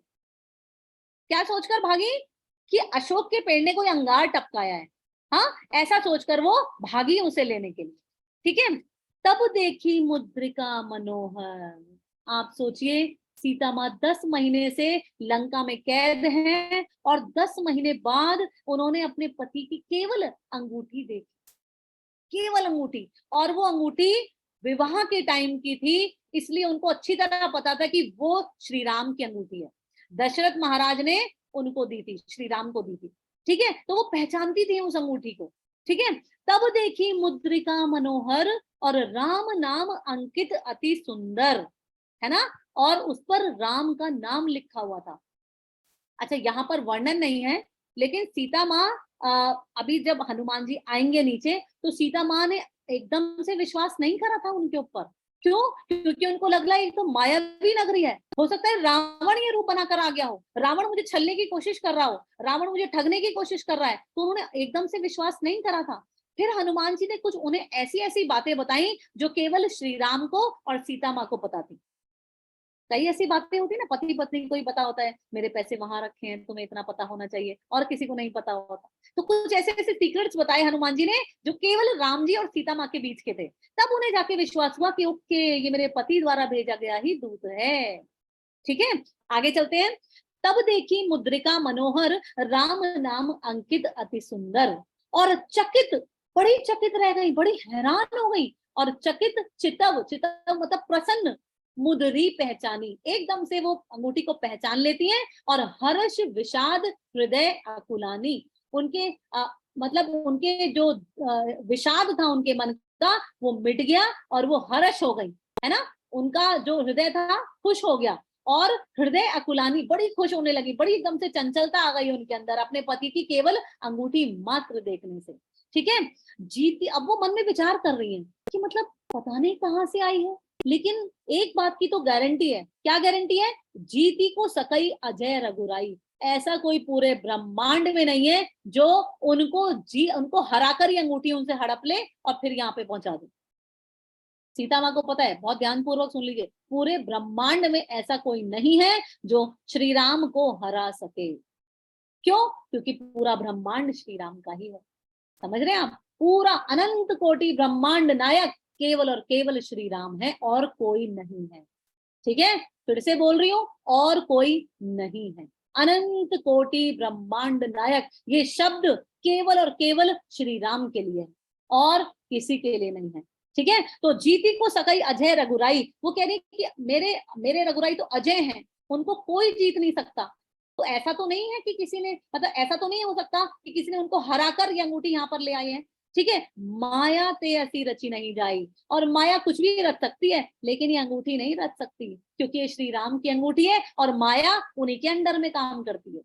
क्या सोचकर भागी कि अशोक के पेड़ ने कोई अंगार टपकाया है, हाँ ऐसा सोचकर वो भागी उसे लेने के लिए, ठीक है। तब देखी मुद्रिका मनोहर, आप सोचिए सीता माँ 10 महीने से लंका में कैद हैं, और 10 महीने बाद उन्होंने अपने पति की केवल अंगूठी देखी, केवल अंगूठी, और वो अंगूठी विवाह के टाइम की थी, इसलिए उनको अच्छी तरह पता था कि वो श्री राम की अंगूठी है, दशरथ महाराज ने उनको दी थी, श्री राम को दी थी, ठीक है। तो वो पहचानती थी उस अंगूठी को, ठीक है। तब देखी मुद्रिका मनोहर, और राम नाम अंकित अति सुंदर, है ना, और उस पर राम का नाम लिखा हुआ था। अच्छा यहाँ पर वर्णन नहीं है, लेकिन सीता माँ अभी जब हनुमान जी आएंगे नीचे तो सीता माँ ने एकदम से विश्वास नहीं करा था उनके ऊपर, क्यों, क्योंकि उनको लग रहा है ये तो मायावी नगरी है, हो सकता है रावण ये रूप बनाकर आ गया हो, रावण मुझे छलने की कोशिश कर रहा हो, रावण मुझे ठगने की कोशिश कर रहा है, तो उन्होंने एकदम से विश्वास नहीं करा था। फिर हनुमान जी ने कुछ उन्हें ऐसी ऐसी बातें बताई जो केवल श्री राम को और सीता माँ को पता थी। कई ऐसी बातें होती है ना, पति पत्नी को ही पता होता है, मेरे पैसे वहां रखे हैं तुम्हें इतना पता होना चाहिए, और किसी को नहीं पता होता। तो कुछ ऐसे ऐसे सीक्रेट्स बताए हनुमान जी ने जो केवल राम जी और सीता माँ के बीच के थे, तब उन्हें जाके विश्वास हुआ कि ओके ये मेरे पति द्वारा भेजा गया ही दूत है, ठीक है। आगे चलते हैं। तब देखी मुद्रिका मनोहर, राम नाम अंकित अति सुंदर। और चकित, बड़ी चकित रह गई, बड़ी हैरान हो गई। और चकित चितव, चितव मतलब प्रसन्न, मुदरी पहचानी, एकदम से वो अंगूठी को पहचान लेती है। और हर्ष विषाद हृदय आकुलानी, उनके मतलब उनके जो विषाद था उनके मन का, वो मिट गया और वो हर्ष हो गई, है ना। उनका जो हृदय था खुश हो गया, और हृदय अकुलानी, बड़ी खुश होने लगी, बड़ी एकदम से चंचलता आ गई उनके अंदर अपने पति की केवल अंगूठी मात्र देखने से। ठीक है, जीती, अब वो मन में विचार कर रही है कि मतलब पता नहीं कहाँ से आई है, लेकिन एक बात की तो गारंटी है। क्या गारंटी है? जीती को सकई अजय रघुराई, ऐसा कोई पूरे ब्रह्मांड में नहीं है जो उनको हराकर ही अंगूठी उनसे हड़प ले और फिर यहाँ पे पहुंचा दे। सीता माँ को पता है, बहुत ध्यानपूर्वक सुन लीजिए, पूरे ब्रह्मांड में ऐसा कोई नहीं है जो श्री राम को हरा सके। क्यों? क्योंकि पूरा ब्रह्मांड श्री राम का ही है। समझ रहे हैं आप? पूरा अनंत कोटि ब्रह्मांड नायक केवल और केवल श्री राम है, और कोई नहीं है। ठीक है, फिर से बोल रही हूं, और कोई नहीं है। अनंत कोटि ब्रह्मांड नायक, ये शब्द केवल और केवल श्री राम के लिए है, और किसी के लिए नहीं है। ठीक है, तो जीती को सकई अजय रघुराई, वो कह रही कि मेरे मेरे रघुराई तो अजय हैं, उनको कोई जीत नहीं सकता। तो ऐसा तो नहीं है कि किसी ने, मतलब ऐसा तो नहीं हो सकता कि किसी ने उनको हराकर ये अंगूठी यहाँ पर ले आए हैं। ठीक है, माया ते ऐसी रची नहीं जाई, और माया कुछ भी रच सकती है लेकिन ये अंगूठी नहीं रच सकती, क्योंकि ये श्री राम की अंगूठी है और माया उन्हीं के अंडर में काम करती है।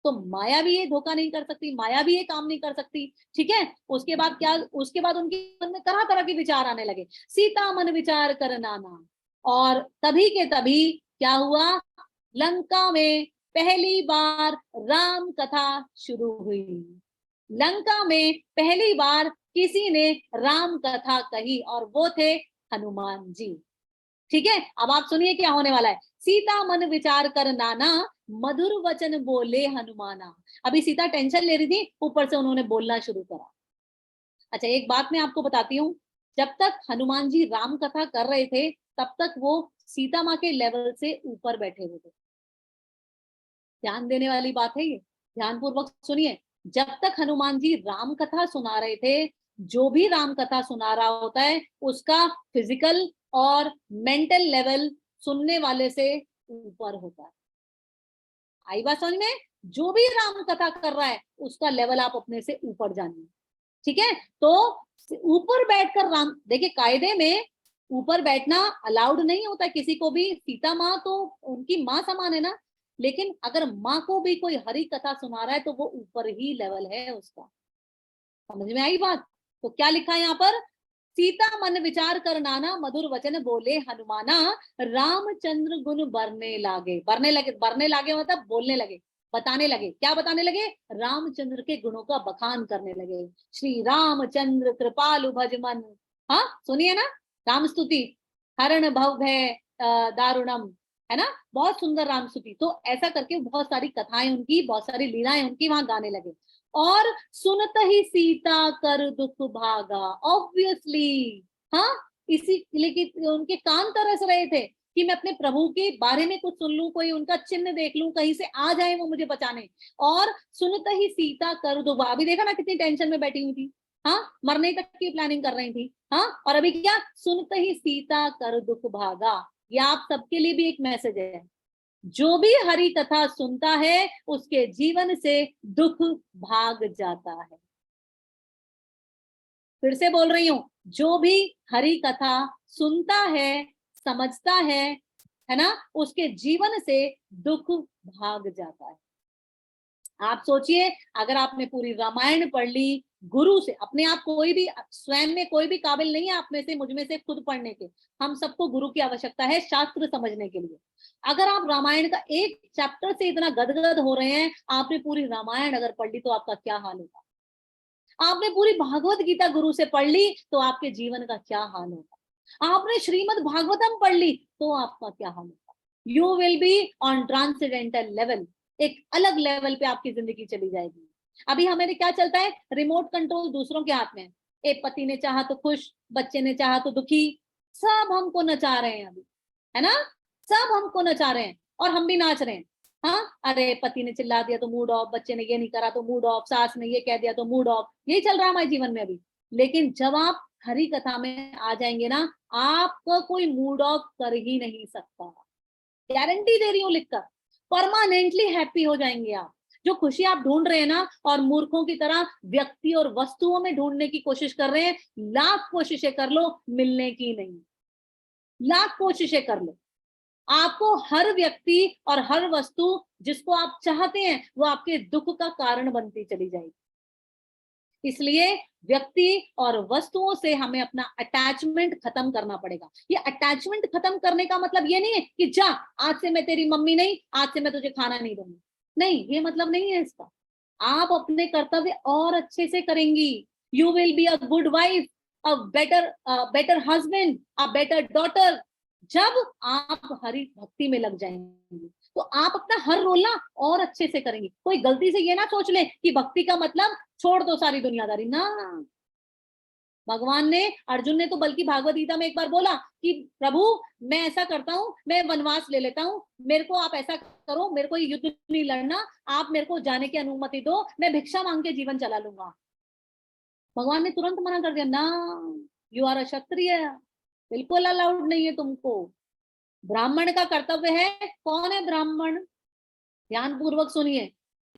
तो माया भी ये धोखा नहीं कर सकती, माया भी ये काम नहीं कर सकती। ठीक है, उसके बाद क्या, उसके बाद उनके मन में तरह तरह के विचार आने लगे। सीता मन विचार कर नाना, और तभी के तभी क्या हुआ, लंका में पहली बार राम कथा शुरू हुई। लंका में पहली बार किसी ने राम कथा कही, और वो थे हनुमान जी। ठीक है, अब आप सुनिए क्या होने वाला है। सीता मन विचार कर नाना, मधुर वचन बोले हनुमाना। अभी सीता टेंशन ले रही थी, ऊपर से उन्होंने बोलना शुरू करा। अच्छा, एक बात मैं आपको बताती हूँ, जब तक हनुमान जी राम कथा कर रहे थे तब तक वो सीता माँ के लेवल से ऊपर बैठे हुए थे। ध्यान देने वाली बात है ये, ध्यानपूर्वक सुनिए। जब तक हनुमान जी राम कथा सुना रहे थे, जो भी राम कथा सुना रहा होता है उसका फिजिकल और मेंटल लेवल सुनने वाले से ऊपर होता है। आई बात समझ में? जो भी राम कथा कर रहा है उसका लेवल आप अपने से ऊपर जानिए। ठीक है, तो ऊपर बैठकर राम, देखिए कायदे में ऊपर बैठना अलाउड नहीं होता किसी को भी। सीता माँ तो उनकी माँ समान है ना, लेकिन अगर माँ को भी कोई हरी कथा सुना रहा है तो वो ऊपर ही लेवल है उसका। समझ में आई बात? तो क्या लिखा है यहाँ पर, सीता मन विचार कर नाना, मधुर वचन बोले हनुमाना, रामचंद्र गुण बरने लागे। बरने लागे मतलब बोलने लगे, बताने लगे। क्या बताने लगे? रामचंद्र के गुणों का बखान करने लगे। श्री रामचंद्र कृपालु भज मन, हाँ सुनिए ना, राम स्तुति, हरण भव भय दारुणम, है ना, बहुत सुंदर राम स्तुति। तो ऐसा करके बहुत सारी कथाएं उनकी, बहुत सारी लीलाएं उनकी वहां गाने लगे। और सुनत ही सीता कर दुख भागा, ऑब्वियसली, हाँ, इसीलिए कि उनके कान तरस रहे थे कि मैं अपने प्रभु के बारे में कुछ सुन लूं, कोई उनका चिन्ह देख लूं, कहीं से आ जाए वो मुझे बचाने। और सुनत ही सीता कर दुख, अभी देखा ना कितनी टेंशन में बैठी हुई थी, हाँ, मरने तक की प्लानिंग कर रही थी, हाँ, और अभी क्या, सुनत ही सीता कर दुख भागा। ये आप सबके लिए भी एक मैसेज है, जो भी हरि कथा सुनता है उसके जीवन से दुख भाग जाता है। फिर से बोल रही हूं, जो भी हरि कथा सुनता है, समझता है ना, उसके जीवन से दुख भाग जाता है। आप सोचिए, अगर आपने पूरी रामायण पढ़ ली गुरु से, अपने आप कोई भी स्वयं में कोई भी काबिल नहीं है आप में से, मुझ में से, खुद पढ़ने के, हम सबको गुरु की आवश्यकता है शास्त्र समझने के लिए। अगर आप रामायण का एक चैप्टर से इतना गदगद हो रहे हैं, आपने पूरी रामायण अगर पढ़ ली तो आपका क्या हाल होगा? आपने पूरी भागवत गीता गुरु से पढ़ ली तो आपके जीवन का क्या हाल होगा? आपने श्रीमद् भागवतम पढ़ ली तो आपका क्या हाल होगा? You will be on transcendental level, एक अलग लेवल पे आपकी जिंदगी चली जाएगी। अभी हमें क्या चलता है, रिमोट कंट्रोल दूसरों के हाथ में। एक पति ने चाहा तो खुश, बच्चे ने चाहा तो दुखी, सब हमको नचा रहे हैं अभी, है ना, सब हमको नचा रहे हैं और हम भी नाच रहे हैं। हाँ, अरे पति ने चिल्ला दिया तो मूड ऑफ, बच्चे ने ये नहीं करा तो मूड ऑफ, सास ने ये कह दिया तो मूड ऑफ, यही चल रहा है हमारे जीवन में अभी। लेकिन जब आप हरि कथा में आ जाएंगे ना, आपको कोई मूड ऑफ कर ही नहीं सकता, गारंटी दे रही हूं लिखकर। परमानेंटली हैप्पी हो जाएंगे आप। जो खुशी आप ढूंढ रहे हैं ना, और मूर्खों की तरह व्यक्ति और वस्तुओं में ढूंढने की कोशिश कर रहे हैं, लाख कोशिशें कर लो, मिलने की नहीं, लाख कोशिशें कर लो, आपको हर व्यक्ति और हर वस्तु जिसको आप चाहते हैं वो आपके दुख का कारण बनती चली जाएगी। इसलिए व्यक्ति और वस्तुओं से हमें अपना अटैचमेंट खत्म करना पड़ेगा। ये अटैचमेंट खत्म करने का मतलब ये नहीं है कि जा आज से मैं तेरी मम्मी नहीं, आज से मैं तुझे खाना नहीं दूंगी, नहीं, ये मतलब नहीं है इसका। आप अपने कर्तव्य और अच्छे से करेंगी, you will be a good wife, a better husband, a better daughter, जब आप हरि भक्ति में लग जाएंगे तो आप अपना हर रोल ना और अच्छे से करेंगे। कोई गलती से ये ना सोच ले कि भक्ति का मतलब छोड़ दो सारी दुनियादारी, ना। भगवान ने, अर्जुन ने तो बल्कि भागवत गीता में एक बार बोला कि प्रभु मैं ऐसा करता हूँ, मैं वनवास ले लेता हूँ, मेरे को आप ऐसा करो, मेरे को युद्ध नहीं लड़ना, आप मेरे को जाने की अनुमति दो, मैं भिक्षा मांग के जीवन चला लूंगा। भगवान ने तुरंत मना कर दिया, ना, यू आर अ क्षत्रिय, बिल्कुल अलाउड नहीं है तुमको। ब्राह्मण का कर्तव्य है। कौन है ब्राह्मण? ध्यान पूर्वक सुनिए,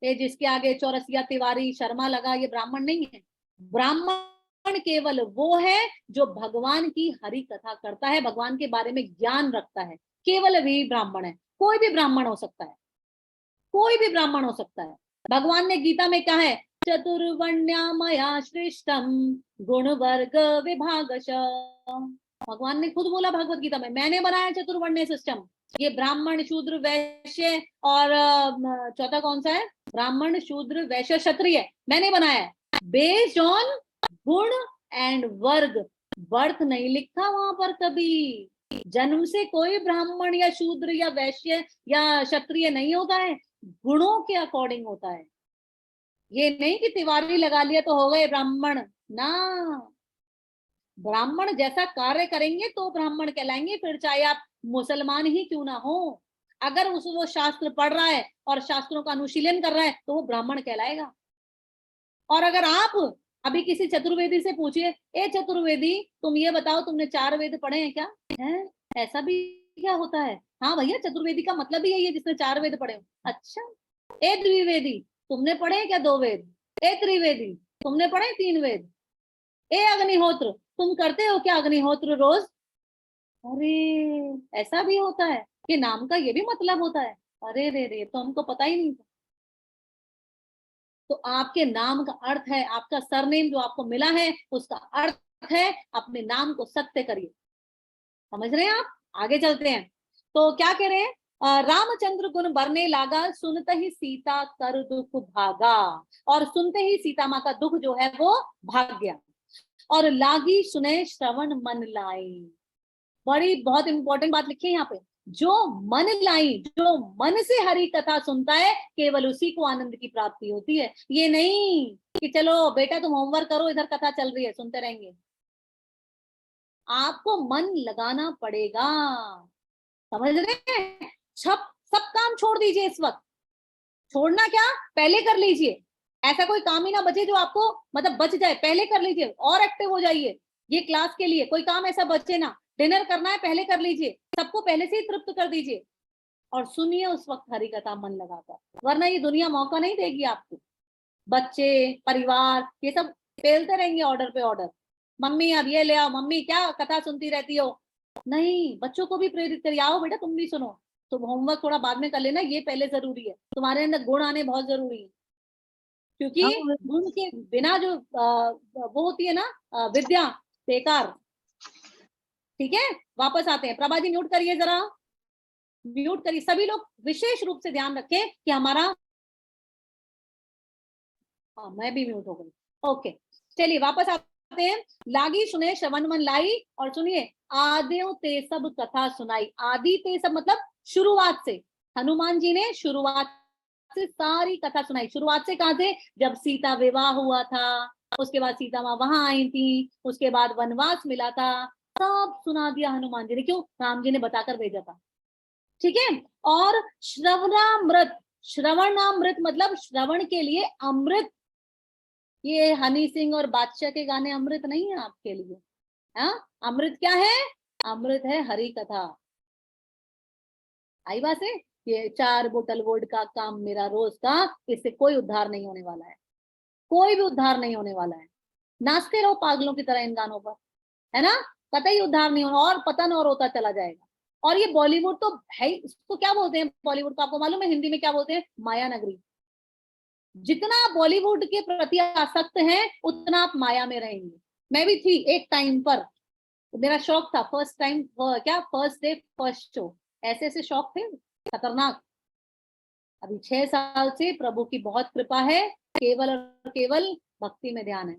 ये जिसके आगे चौरसिया तिवारी शर्मा लगा, ये ब्राह्मण नहीं है। ब्राह्मण केवल वो है जो भगवान की हरि कथा करता है, भगवान के बारे में ज्ञान रखता है, केवल वही ब्राह्मण है। कोई भी ब्राह्मण हो सकता है, कोई भी ब्राह्मण हो सकता है। भगवान ने गीता में कहा है, चतुर्वर्ण्या मया सृष्टम गुण वर्ग विभागश। भगवान ने खुद बोला भगवत गीता में, मैंने बनाया चतुर्वर्ण्य सिस्टम। ये ब्राह्मण शूद्र वैश्य और चौथा कौन सा है? ब्राह्मण शूद्र वैश्य क्षत्रिय, मैंने बनाया है बेस्ड ऑन गुण एंड वर्ग। बर्थ नहीं लिखा वहां पर कभी, जन्म से कोई ब्राह्मण या शूद्र या वैश्य या क्षत्रिय नहीं होता है, गुणों के अकॉर्डिंग होता है। ये नहीं कि तिवारी लगा लिया तो हो गए ब्राह्मण, ना। ब्राह्मण जैसा कार्य करेंगे तो ब्राह्मण कहलाएंगे, फिर चाहे आप मुसलमान ही क्यों ना हो। अगर वो शास्त्र पढ़ रहा है और शास्त्रों का अनुशीलन कर रहा है तो वो ब्राह्मण कहलाएगा। और अगर आप अभी किसी चतुर्वेदी से पूछिए, ए चतुर्वेदी तुम ये बताओ तुमने 4 वेद पढ़े हैं क्या? है ऐसा भी क्या होता है? हाँ भैया, चतुर्वेदी का मतलब ही यही है जिसने 4 वेद पढ़े हो। अच्छा, ए द्विवेदी तुमने पढ़े क्या 2 वेद? ए त्रिवेदी तुमने पढ़े 3 वेद? ए अग्निहोत्र तुम करते हो क्या अग्निहोत्र रोज? अरे ऐसा भी होता है कि नाम का ये भी मतलब होता है? अरे रे रे, तो हमको पता ही नहीं था। तो आपके नाम का अर्थ है, आपका सरनेम जो आपको मिला है उसका अर्थ है अपने नाम को सत्य करिए। समझ रहे हैं आप? आगे चलते हैं। तो क्या कह रहे हैं? रामचंद्र गुण बरने लागा, सुनते ही सीता कर दुख भागा। और सुनते ही सीता माँ का दुख जो है वो भाग गया। और लागी सुने श्रवण मन लाई। बड़ी बहुत इंपॉर्टेंट बात लिखी है यहाँ पे, जो मन लाई, जो मन से हरि कथा सुनता है केवल उसी को आनंद की प्राप्ति होती है। ये नहीं कि चलो बेटा तुम होमवर्क करो, इधर कथा चल रही है सुनते रहेंगे। आपको मन लगाना पड़ेगा। समझ रहे हैं? सब काम छोड़ दीजिए इस वक्त। छोड़ना क्या, पहले कर लीजिए। ऐसा कोई काम ही ना बचे जो आपको मतलब बच जाए, पहले कर लीजिए और एक्टिव हो जाइए। ये क्लास के लिए कोई काम ऐसा बचे ना, डिनर करना है पहले कर लीजिए, सबको पहले से ही तृप्त कर दीजिए और सुनिए उस वक्त हरि कथा मन लगाकर, वरना ये दुनिया मौका नहीं देगी आपको। बच्चे, परिवार, ये सब फेलते रहेंगे ऑर्डर पे ऑर्डर। मम्मी अब ये ले आओ, मम्मी क्या कथा सुनती रहती हो? नहीं, बच्चों को भी प्रेरित करिए, आओ बेटा तुम भी सुनो। तुम होमवर्क थोड़ा बाद में कर लेना, ये पहले जरूरी है, तुम्हारे अंदर गुण आने बहुत जरूरी है। क्योंकि गुण के बिना जो वो होती है ना विद्या, बेकार। ठीक है, वापस आते हैं। प्रभा जी म्यूट करिए जरा, म्यूट करिए। सभी लोग विशेष रूप से ध्यान रखें कि हमारा, हाँ मैं भी म्यूट हो गई। ओके, चलिए वापस आते हैं। लागी सुने श्रवण मन लाई। और सुनिए, आद्यो ते सब कथा सुनाई। आदि ते सब मतलब शुरुआत से। हनुमान जी ने शुरुआत से सारी कथा सुनाई। शुरुआत से कहां से? जब सीता विवाह हुआ था, उसके बाद सीता माँ वहां आई थी, उसके बाद वनवास मिला था, सब सुना दिया हनुमान जी ने। क्यों? राम जी ने बताकर भेजा था। ठीक है। और श्रवणामृत, श्रवणामृत मतलब श्रवण के लिए अमृत। ये हनी सिंह और बादशाह के गाने अमृत नहीं है आपके लिए। हाँ, अमृत क्या है? अमृत है हरि कथा। आई बात है? ये 4 बोतल वोडका का काम मेरा रोज का, इससे कोई उद्धार नहीं होने वाला है, कोई भी उद्धार नहीं होने वाला है। नाचते रहो पागलों की तरह इन गानों पर, है ना, कतई उद्धार नहीं होना, और पतन और होता चला जाएगा। और ये बॉलीवुड तो है, इसको क्या बोलते हैं बॉलीवुड को, आपको मालूम है हिंदी में क्या बोलते हैं? माया नगरी। जितना आप बॉलीवुड के प्रति आसक्त हैं उतना आप माया में रहेंगे। मैं भी थी एक टाइम पर, मेरा शौक था फर्स्ट टाइम, क्या फर्स्ट डे फर्स्ट शो, ऐसे ऐसे शौक थे खतरनाक। अभी 6 साल से प्रभु की बहुत कृपा है, केवल और केवल भक्ति में ध्यान है।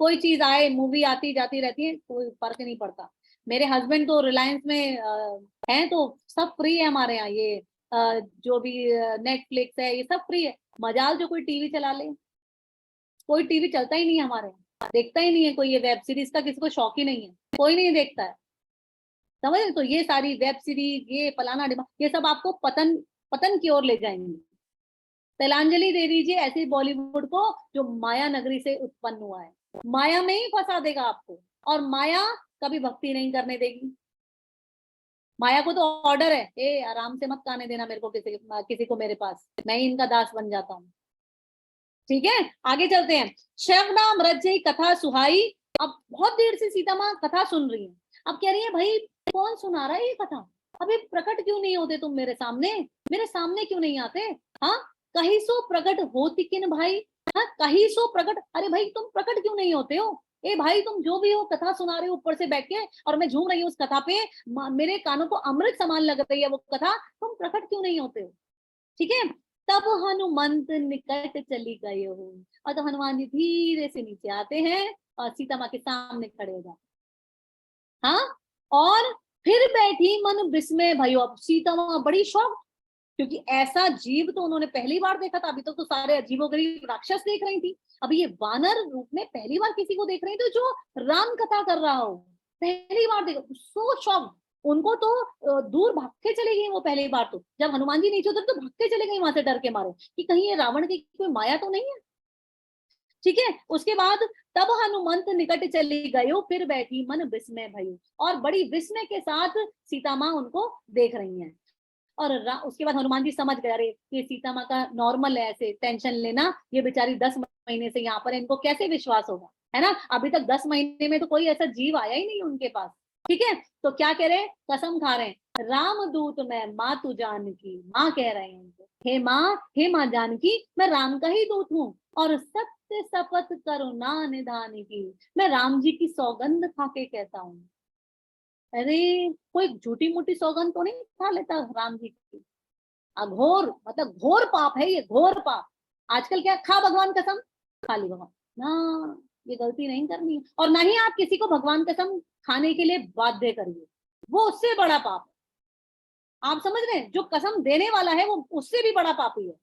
कोई चीज आए, मूवी आती जाती रहती है, कोई फर्क नहीं पड़ता। मेरे हस्बैंड तो रिलायंस में हैं, तो सब फ्री है हमारे यहाँ। ये जो भी नेटफ्लिक्स है ये सब फ्री है। मजाल जो कोई टीवी चला ले, कोई टीवी चलता ही नहीं है हमारे यहाँ, देखता ही नहीं है कोई। ये वेब सीरीज का किसी को शौक ही नहीं है, कोई नहीं देखता है, समझ। तो ये सारी वेब सीरीज, ये फलाना डिमा, ये सब आपको पतन पतन की ओर ले जाएंगे। तिलांजलि दे दीजिए ऐसे बॉलीवुड को जो माया नगरी से उत्पन्न हुआ है, माया में ही फंसा देगा आपको। और माया कभी भक्ति नहीं करने देगी। माया को तो ऑर्डर है, ए आराम से मत आने देना मेरे को, किसी को मेरे पास, मैं ही इनका दास बन जाता हूँ। ठीक है, आगे चलते हैं। श्रवणामृत जय कथा सुहाई। अब बहुत देर से सीता माँ कथा सुन रही है। अब कह रही है भाई कौन सुना रहा है ये कथा, अभी प्रकट क्यों नहीं होते तुम मेरे सामने, मेरे सामने क्यों नहीं आते? हाँ, कहीं सो प्रकट होती किन भाई। हाँ, कहीं सो प्रकट, अरे भाई तुम प्रकट क्यों नहीं होते हो? ए भाई तुम जो भी हो कथा सुना रहे हो ऊपर से बैठ के, और मैं झूम रही हूँ उस कथा पे, मेरे कानों को अमृत समान लग रही है वो कथा, तुम प्रकट क्यों नहीं होते हो? ठीक है। तब हनुमंत निकट चली गए हो, और तो हनुमान जी धीरे से नीचे आते हैं और सीता माँ के सामने खड़े हो जाते। हाँ, और फिर बैठी मन विस्मय भयो। अब सीता माँ बड़ी शौक, क्योंकि ऐसा जीव तो उन्होंने पहली बार देखा था। अभी तक तो सारे अजीबोगरीब राक्षस देख रही थी, अभी ये वानर रूप में पहली बार किसी को देख रही थी जो राम कथा कर रहा हो, पहली बार देखा। सो शॉक, उनको तो दूर भाग के चली गई वो पहली बार। तो जब हनुमान जी नीचे उतर तो भाग के चले गई वहां से डर के मारे कि कहीं ये रावण की कोई माया तो नहीं है। ठीक है, उसके बाद तब हनुमंत निकट चली गयो, फिर बैठी मन विस्मय भयु। और बड़ी विस्मय के साथ सीता माँ उनको देख रही हैं। और उसके बाद हनुमान जी समझ गए, अरे ये सीता माँ का नॉर्मल है ऐसे टेंशन लेना, ये बेचारी 10 महीने से यहाँ पर, इनको कैसे विश्वास होगा, है ना। अभी तक 10 महीने में तो कोई ऐसा जीव आया ही नहीं उनके पास। ठीक है, तो क्या कह रहे, कसम खा रहे हैं, राम दूत मैं माँ तू जानकी। माँ कह रहे हैं उनको, हे माँ जानकी, मैं राम का ही दूत हूँ, और सत्य शपथ करुणा निधान की, मैं राम जी की सौगंध खा के कहता हूँ। अरे कोई झूठी मूठी सौगंध तो नहीं खा लेता राम जी की। अघोर मतलब घोर पाप है ये, घोर पाप। आजकल क्या, खा भगवान कसम, खा ली भगवान ना, ये गलती नहीं करनी है। और ना ही आप किसी को भगवान कसम खाने के लिए बाध्य करिए, वो उससे बड़ा पाप है। आप समझ रहे हैं, जो कसम देने वाला है वो उससे भी बड़ा पापी है।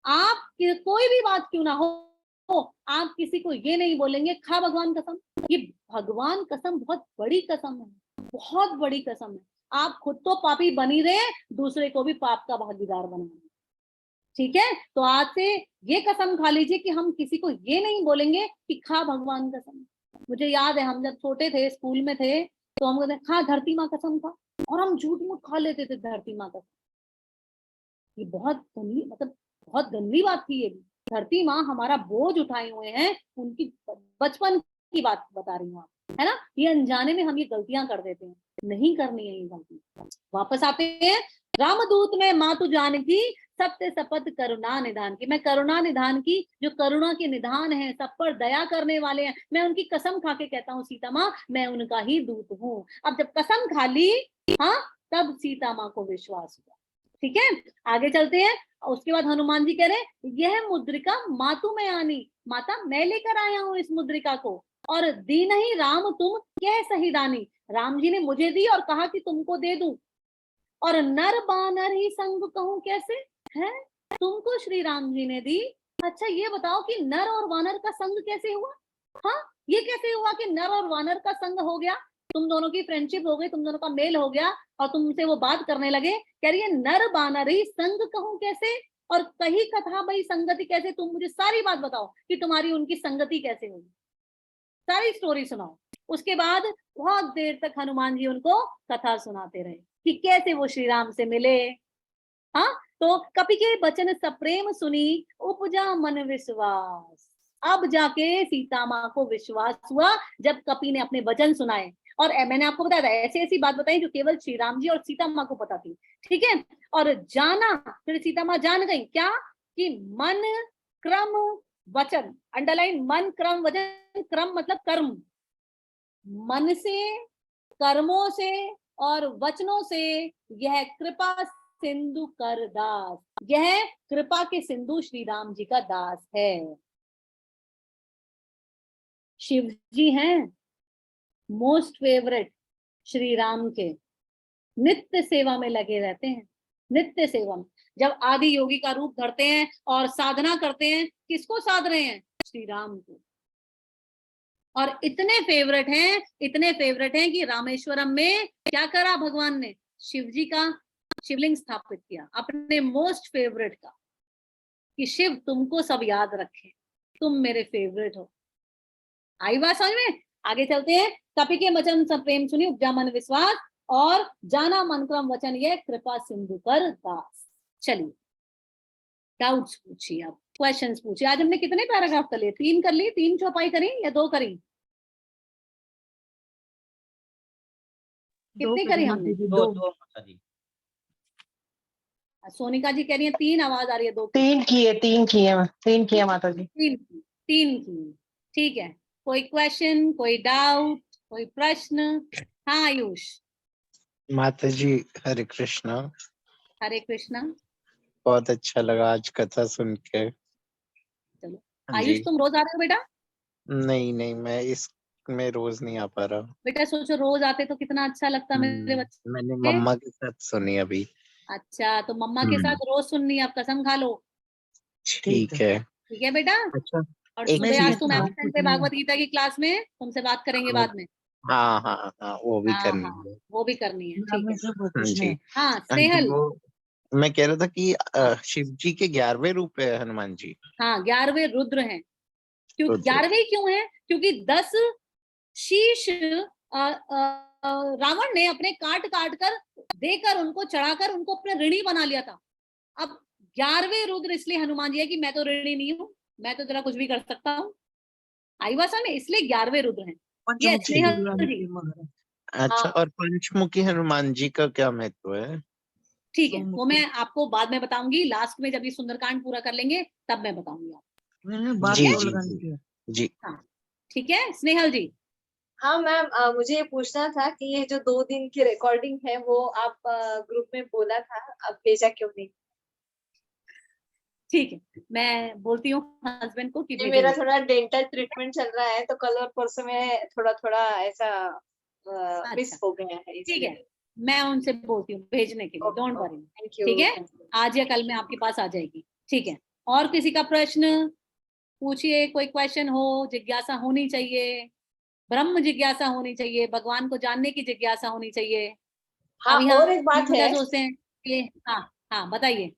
आप कोई भी बात क्यों ना हो, आप किसी को ये नहीं बोलेंगे खा भगवान कसम। ये भगवान कसम बहुत बड़ी कसम है, बहुत बड़ी कसम है। आप खुद तो पापी बनी रहे, दूसरे को भी पाप का भागीदार बनाएंगे। ठीक है, तो आज से ये कसम खा लीजिए कि हम किसी को ये नहीं बोलेंगे कि खा भगवान कसम। मुझे याद है हम जब छोटे थे, स्कूल में थे, तो हम कहते खा धरती माँ कसम खा, और हम झूठ मूठ खा लेते थे धरती माँ कसम। ये बहुत गंदी, मतलब बहुत गंदी बात थी ये। धरती माँ हमारा बोझ उठाए हुए हैं, उनकी बचपन की बात बता रही हूँ आप, है ना। ये अनजाने में हम ये गलतियां कर देते हैं, नहीं करनी है ये गलती। वापस आते हैं, रामदूत में माँ तू जानकी, सत्य शपथ करुणा निधान की। मैं करुणा निधान की, जो करुणा के निधान है, सब पर दया करने वाले हैं, मैं उनकी कसम खा के कहता हूँ सीता माँ, मैं उनका ही दूत हूँ। अब जब कसम खा ली, हाँ, तब सीता माँ को विश्वास हुआ। ठीक है, आगे चलते हैं। उसके बाद हनुमान जी कह रहे यह मुद्रिका मातु में आनी, माता मैं लेकर आया हूँ इस मुद्रिका को, और दी नहीं राम तुम कह सही दानी। राम जी ने मुझे दी और कहा कि तुमको दे दूं, और नर बानर ही संग कहूं कैसे है, तुमको श्री राम जी ने दी। अच्छा ये बताओ कि नर और वानर का संग कैसे हुआ? हाँ, ये कैसे हुआ कि नर और वानर का संग हो गया? तुम दोनों की फ्रेंडशिप हो गई, तुम दोनों का मेल हो गया और तुमसे वो बात करने लगे, कह रही है नर बानरी संग कहूं कैसे और कही कथा भाई संगति कैसे, तुम मुझे सारी बात बताओ कि तुम्हारी उनकी संगति कैसे हुई, सारी स्टोरी सुनाओ। उसके बाद बहुत देर तक हनुमान जी उनको कथा सुनाते रहे कि कैसे वो श्री राम से मिले। हाँ, तो कपि के बचन सप्रेम सुनी उपजा मन विश्वास। अब जाके सीता माँ को विश्वास हुआ जब कपि ने अपने वचन सुनाए। और मैंने आपको बताया था ऐसी ऐसी बात बताई जो केवल श्री राम जी और सीता माँ को पता थी, ठीक है। और जाना, फिर सीता माँ जान गई क्या कि मन क्रम वचन, अंडरलाइन मन क्रम वचन, क्रम मतलब कर्म, मन से, कर्मों से और वचनों से यह कृपा सिंधु कर दास, यह कृपा के सिंधु श्री राम जी का दास है। शिव जी हैं मोस्ट फेवरेट श्री राम के, नित्य सेवा में लगे रहते हैं, नित्य सेवा में। जब आदि योगी का रूप धरते हैं और साधना करते हैं, किसको साध रहे हैं? श्री राम को। और इतने फेवरेट हैं, इतने फेवरेट हैं कि रामेश्वरम में क्या करा भगवान ने? शिव जी का शिवलिंग स्थापित किया, अपने मोस्ट फेवरेट का, कि शिव तुमको सब याद रखे, तुम मेरे फेवरेट हो। आई बात समझ में? आगे चलते हैं। कपि के वचन सब प्रेम सुनी उपजा मन विश्वास और जाना मन क्रम वचन ये कृपा सिंधु कर दास। चलिए डाउट्स पूछिए, आप क्वेश्चंस पूछिए। आज हमने कितने पैराग्राफ कर लिए? 3 कर लिए, 3 चौपाई करी या 2 करी? कितनी करी हमने? दो सोनिका जी कह रही है 3, आवाज आ रही है 2। 3 किए माता जी। 3 की, ठीक है। कोई क्वेश्चन, कोई डाउट, कोई प्रश्न? हाँ आयुष। माता जी हरे कृष्णा। हरे कृष्णा। बहुत अच्छा लगा आज कथा सुन के। चलो हाँ आयुष जी। तुम रोज आ रहे हो बेटा? नहीं मैं इसमें रोज नहीं आ पा रहा। बेटा सोचो रोज आते तो कितना अच्छा लगता मेरे बच्चे। मैंने मम्मा के साथ सुनी अभी। अच्छा तो मम्मा के साथ रोज सुननी, आप कसम खा लो। ठीक है। ठीक है बेटा। अच्छा और एक सुबह आज चीज तुम था। एब्सेंट थे भागवत गीता की क्लास में, तुमसे बात करेंगे बाद में। हाँ वो भी हाँ करनी हाँ है। वो भी करनी है, ठीक है। हाँ जी। हाँ हाँ जी, स्नेहल। वो मैं कह रहा था कि शिव जी के 11वें रूप है हनुमान जी। हाँ 11वें रुद्र हैं। क्यों रुद्र। 11वें क्यों हैं? क्योंकि 10 शीश रावण ने अपने काट काट कर देकर उनको चढ़ाकर उनको अपने ऋणी बना लिया था। अब 11वें रुद्र इसलिए हनुमान जी है कि मैं तो ऋणी नहीं हूँ, मैं तो तेरा कुछ भी कर सकता हूँ। आई भाषा में, इसलिए 11वें रुद्र हैं। ये स्नेहल जी। अच्छा, हाँ और पंचमुखी हनुमान जी का क्या महत्व है? ठीक है, वो मैं आपको बाद में बताऊंगी, लास्ट में जब ये सुंदरकांड पूरा कर लेंगे तब मैं बताऊंगी आपको। जी। जी हाँ ठीक है स्नेहल जी। हाँ मैम, मुझे ये पूछना था कि ये जो 2 दिन की रिकॉर्डिंग है वो आप ग्रुप में बोला था, अब भेजा क्यों नहीं? ठीक है मैं बोलती हूँ हस्बैंड को कि ये मेरा भेजेंगे। थोड़ा डेंटल ट्रीटमेंट चल रहा है तो कल और परसों में थोड़ा थोड़ा ऐसा मिस हो गया है, ठीक इसलिए। है मैं उनसे बोलती हूँ भेजने के लिए, डोंट वरी। Thank you. ठीक है आज या कल में आपके पास आ जाएगी। ठीक है, और किसी का प्रश्न पूछिए, कोई क्वेश्चन हो, जिज्ञासा होनी चाहिए, ब्रह्म जिज्ञासा होनी चाहिए, भगवान को जानने की जिज्ञासा होनी चाहिए। हाँ अब और यहाँ एक बात हम क्या है, सोचते हैं कि हाँ हाँ बताइए।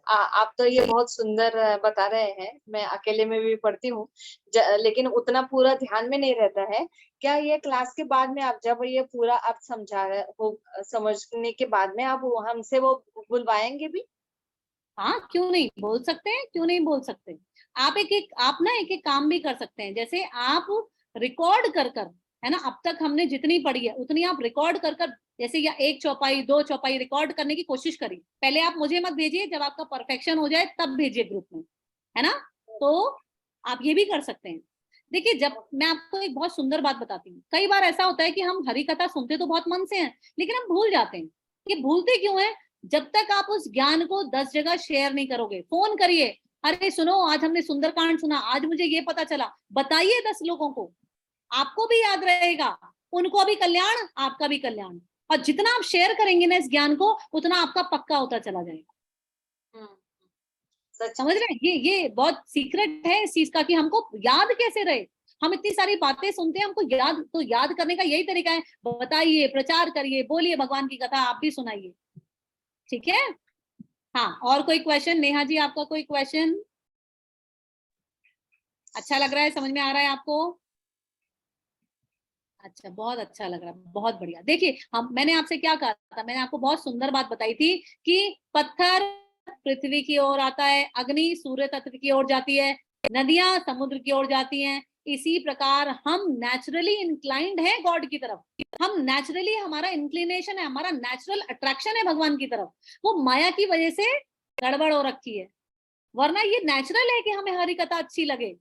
आप तो ये बहुत सुंदर बता रहे हैं, मैं अकेले में भी पढ़ती हूँ लेकिन उतना पूरा ध्यान में नहीं रहता है। क्या ये क्लास के बाद में आप जब ये पूरा आप समझा रहे हो, समझने के बाद में आप हमसे वो बुलवाएंगे भी? हाँ क्यों नहीं बोल सकते हैं, क्यों नहीं बोल सकते। आप आप ना एक काम भी कर सकते हैं, जैसे आप रिकॉर्ड कर कर, है ना, अब तक हमने जितनी पढ़ी है उतनी आप रिकॉर्ड कर कर, जैसे या 1 चौपाई 2 चौपाई रिकॉर्ड करने की कोशिश करिए। पहले आप मुझे मत भेजिए, जब आपका परफेक्शन हो जाए तब भेजिए ग्रुप में, है ना। तो आप ये भी कर सकते हैं। देखिए जब मैं आपको एक बहुत सुंदर बात बताती हूँ, कई बार ऐसा होता है कि हम हरि कथा सुनते तो बहुत मन से हैं लेकिन हम भूल जाते हैं। ये भूलते क्यों है? जब तक आप उस ज्ञान को 10 जगह शेयर नहीं करोगे। फोन करिए, अरे सुनो आज हमने सुंदरकांड सुना, आज मुझे ये पता चला, बताइए 10 लोगों को, आपको भी याद रहेगा, उनको भी कल्याण, आपका भी कल्याण। और जितना आप शेयर करेंगे ना इस ज्ञान को, उतना आपका पक्का होता चला जाएगा। समझ रहे हैं? ये बहुत सीक्रेट है इस चीज का कि हमको याद कैसे रहे। हम इतनी सारी बातें सुनते हैं, हमको याद करने का यही तरीका है। बताइए, प्रचार करिए, बोलिए भगवान की कथा, आप भी सुनाइए, ठीक है। हाँ, और कोई क्वेश्चन? नेहा जी, आपका कोई क्वेश्चन? अच्छा लग रहा है, समझ में आ रहा है आपको? अच्छा, बहुत अच्छा लग रहा है, बहुत बढ़िया। देखिए, मैंने आपसे क्या कहा था, मैंने आपको बहुत सुंदर बात बताई थी कि पत्थर पृथ्वी की ओर आता है, अग्नि सूर्य तत्व की ओर जाती है, नदियां समुद्र की ओर जाती हैं। इसी प्रकार हम नेचुरली इंक्लाइंड है गॉड की तरफ, हम नेचुरली, हमारा इंक्लिनेशन है, हमारा नेचुरल अट्रैक्शन है भगवान की तरफ, वो माया की वजह से गड़बड़ हो रखी है। वरना ये नेचुरल है कि हमें हरी कथा अच्छी लगे,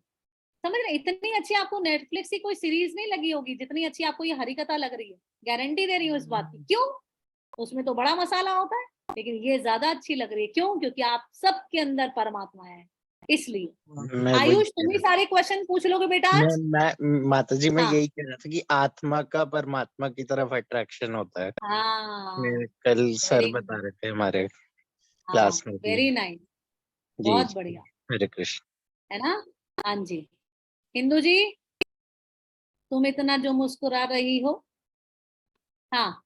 समझ रहे? इतनी अच्छी आपको नेटफ्लिक्स की कोई सीरीज नहीं लगी होगी जितनी अच्छी आपको ये हरी कथा लग रही है, गारंटी दे रही हूँ इस बात की। क्यों? उसमें तो बड़ा मसाला होता है, लेकिन ये ज्यादा अच्छी लग रही है। क्यों? क्योंकि आप सबके अंदर परमात्मा है, इसलिए। मैं वही आयुष, तुम ही सारे क्वेश्चन पूछ लोगे बेटा आज? मैं माता जी, मैं हाँ। यही कह रहा था कि आत्मा का परमात्मा की तरफ अट्रैक्शन होता है। हाँ, कल सर very बता good. रहे थे हमारे हाँ, क्लास में भी। वेरी नाइस, जी बहुत जी, बढ़िया, हरे कृष्ण। है ना? हाँ जी। हिंदू जी, तुम इतना जो मुस्कुरा रही हो, हाँ,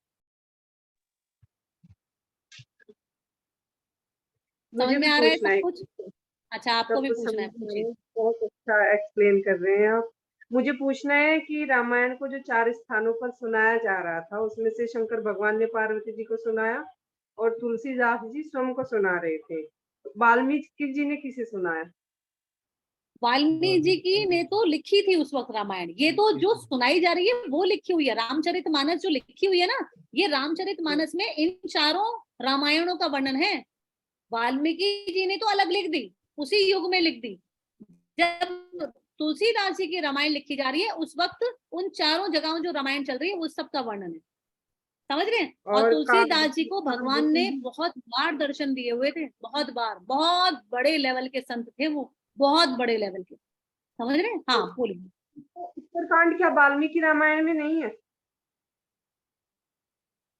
समझ मुझे में भी आ रहा है पूछना सब है। कुछ? अच्छा, आपको सब भी कुछ पूछना समझ है, में पूछिए। आया, बहुत अच्छा एक्सप्लेन कर रहे हैं आप। मुझे पूछना है कि रामायण को जो 4 स्थानों पर सुनाया जा रहा था, उसमें से शंकर भगवान ने पार्वती जी को सुनाया और तुलसीदास जी स्वयं को सुना रहे थे। वाल्मीकि जी ने किसे सुनाया? वाल्मीकि जी की ने तो लिखी थी उस वक्त रामायण, ये तो जो सुनाई जा रही है वो लिखी हुई है। रामचरितमानस जो लिखी हुई है ना, ये रामचरितमानस में इन चारों रामायणों का वर्णन है। वाल्मीकि जी ने तो अलग लिख दी, उसी युग में लिख दी। जब तुलसीदास जी की रामायण लिखी जा रही है, उस वक्त उन चारों जगहों जो रामायण चल रही है उस सब का वर्णन है, समझ रहे हैं? और तुलसीदास जी को भगवान ने बहुत बार दर्शन दिए हुए थे, बहुत बार। बहुत बड़े लेवल के संत थे वो, बहुत बड़े लेवल के, समझ रहे हैं? हाँ, बोलिए। उत्तरकांड क्या वाल्मीकि रामायण में नहीं है?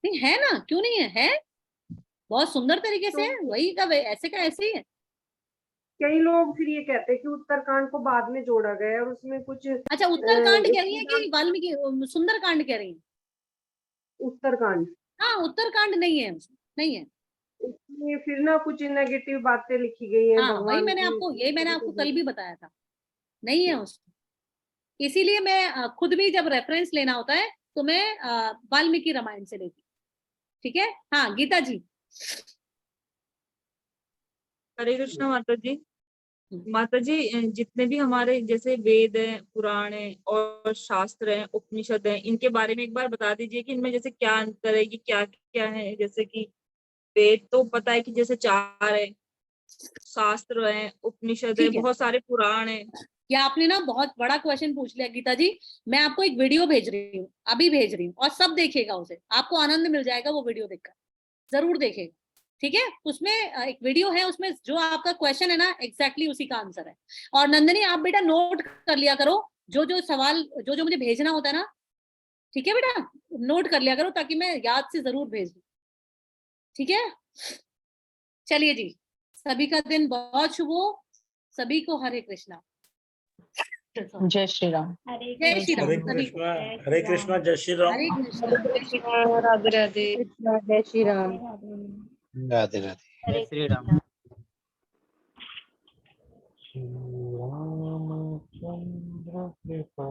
नहीं है ना, क्यों नहीं है? है, बहुत सुंदर तरीके से है, तो वही का वही, ऐसे का ऐसे ही है। कई लोग फिर ये कहते हैं कि उत्तरकांड को बाद में जोड़ा गया है और उसमें कुछ अच्छा, उत्तरकांड कह रही है कि वाल्मीकि सुंदरकांड कह रही है? उत्तरकांड हाँ, उत्तरकांड नहीं है उसमें, नहीं है। उसमें फिर ना कुछ नेगेटिव बातें लिखी गई हैं हाँ, वही भगवान मैंने की। आपको, ये मैंने आपको कल भी बताया था, नहीं है उसमें। इसीलिए मैं खुद भी जब रेफरेंस लेना होता है तो मैं वाल्मीकि रामायण से लेती, ठीक है। हाँ, गीता जी। हरे कृष्णा माता जी। माता जी, जितने भी हमारे जैसे वेद हैं, पुराण हैं और शास्त्र हैं, उपनिषद हैं, इनके बारे में एक बार बता दीजिए कि इनमें जैसे क्या अंतर है, कि क्या क्या है। जैसे कि वेद तो पता है कि जैसे 4 है, शास्त्र है, उपनिषद है, ठीक है, बहुत सारे पुराण है। ये आपने ना बहुत बड़ा क्वेश्चन पूछ लिया गीता जी। मैं आपको एक वीडियो भेज रही हूँ, अभी भेज रही हूँ, और सब देखिएगा उसे, आपको आनंद मिल जाएगा वो वीडियो देखकर, जरूर देखेगा, ठीक है। उसमें एक वीडियो है, उसमें जो आपका क्वेश्चन है ना, एग्जैक्टली उसी का आंसर है। और नंदिनी, आप बेटा नोट कर लिया करो जो जो सवाल, जो जो मुझे भेजना होता है ना, ठीक है बेटा, नोट कर लिया करो ताकि मैं याद से जरूर भेज दूं, ठीक है। चलिए जी, सभी का दिन बहुत शुभ हो, सभी को हरे कृष्णा। जय श्री राम। जय श्री राम हरे सभी को। कृष्णा, हरे कृष्णा, जय श्री राम। हरे कृष्णा, जय श्री राम। राधे राधे। जय श्री राम। राधे राधे। जय श्री राम। श्री रामचंद्र कृपा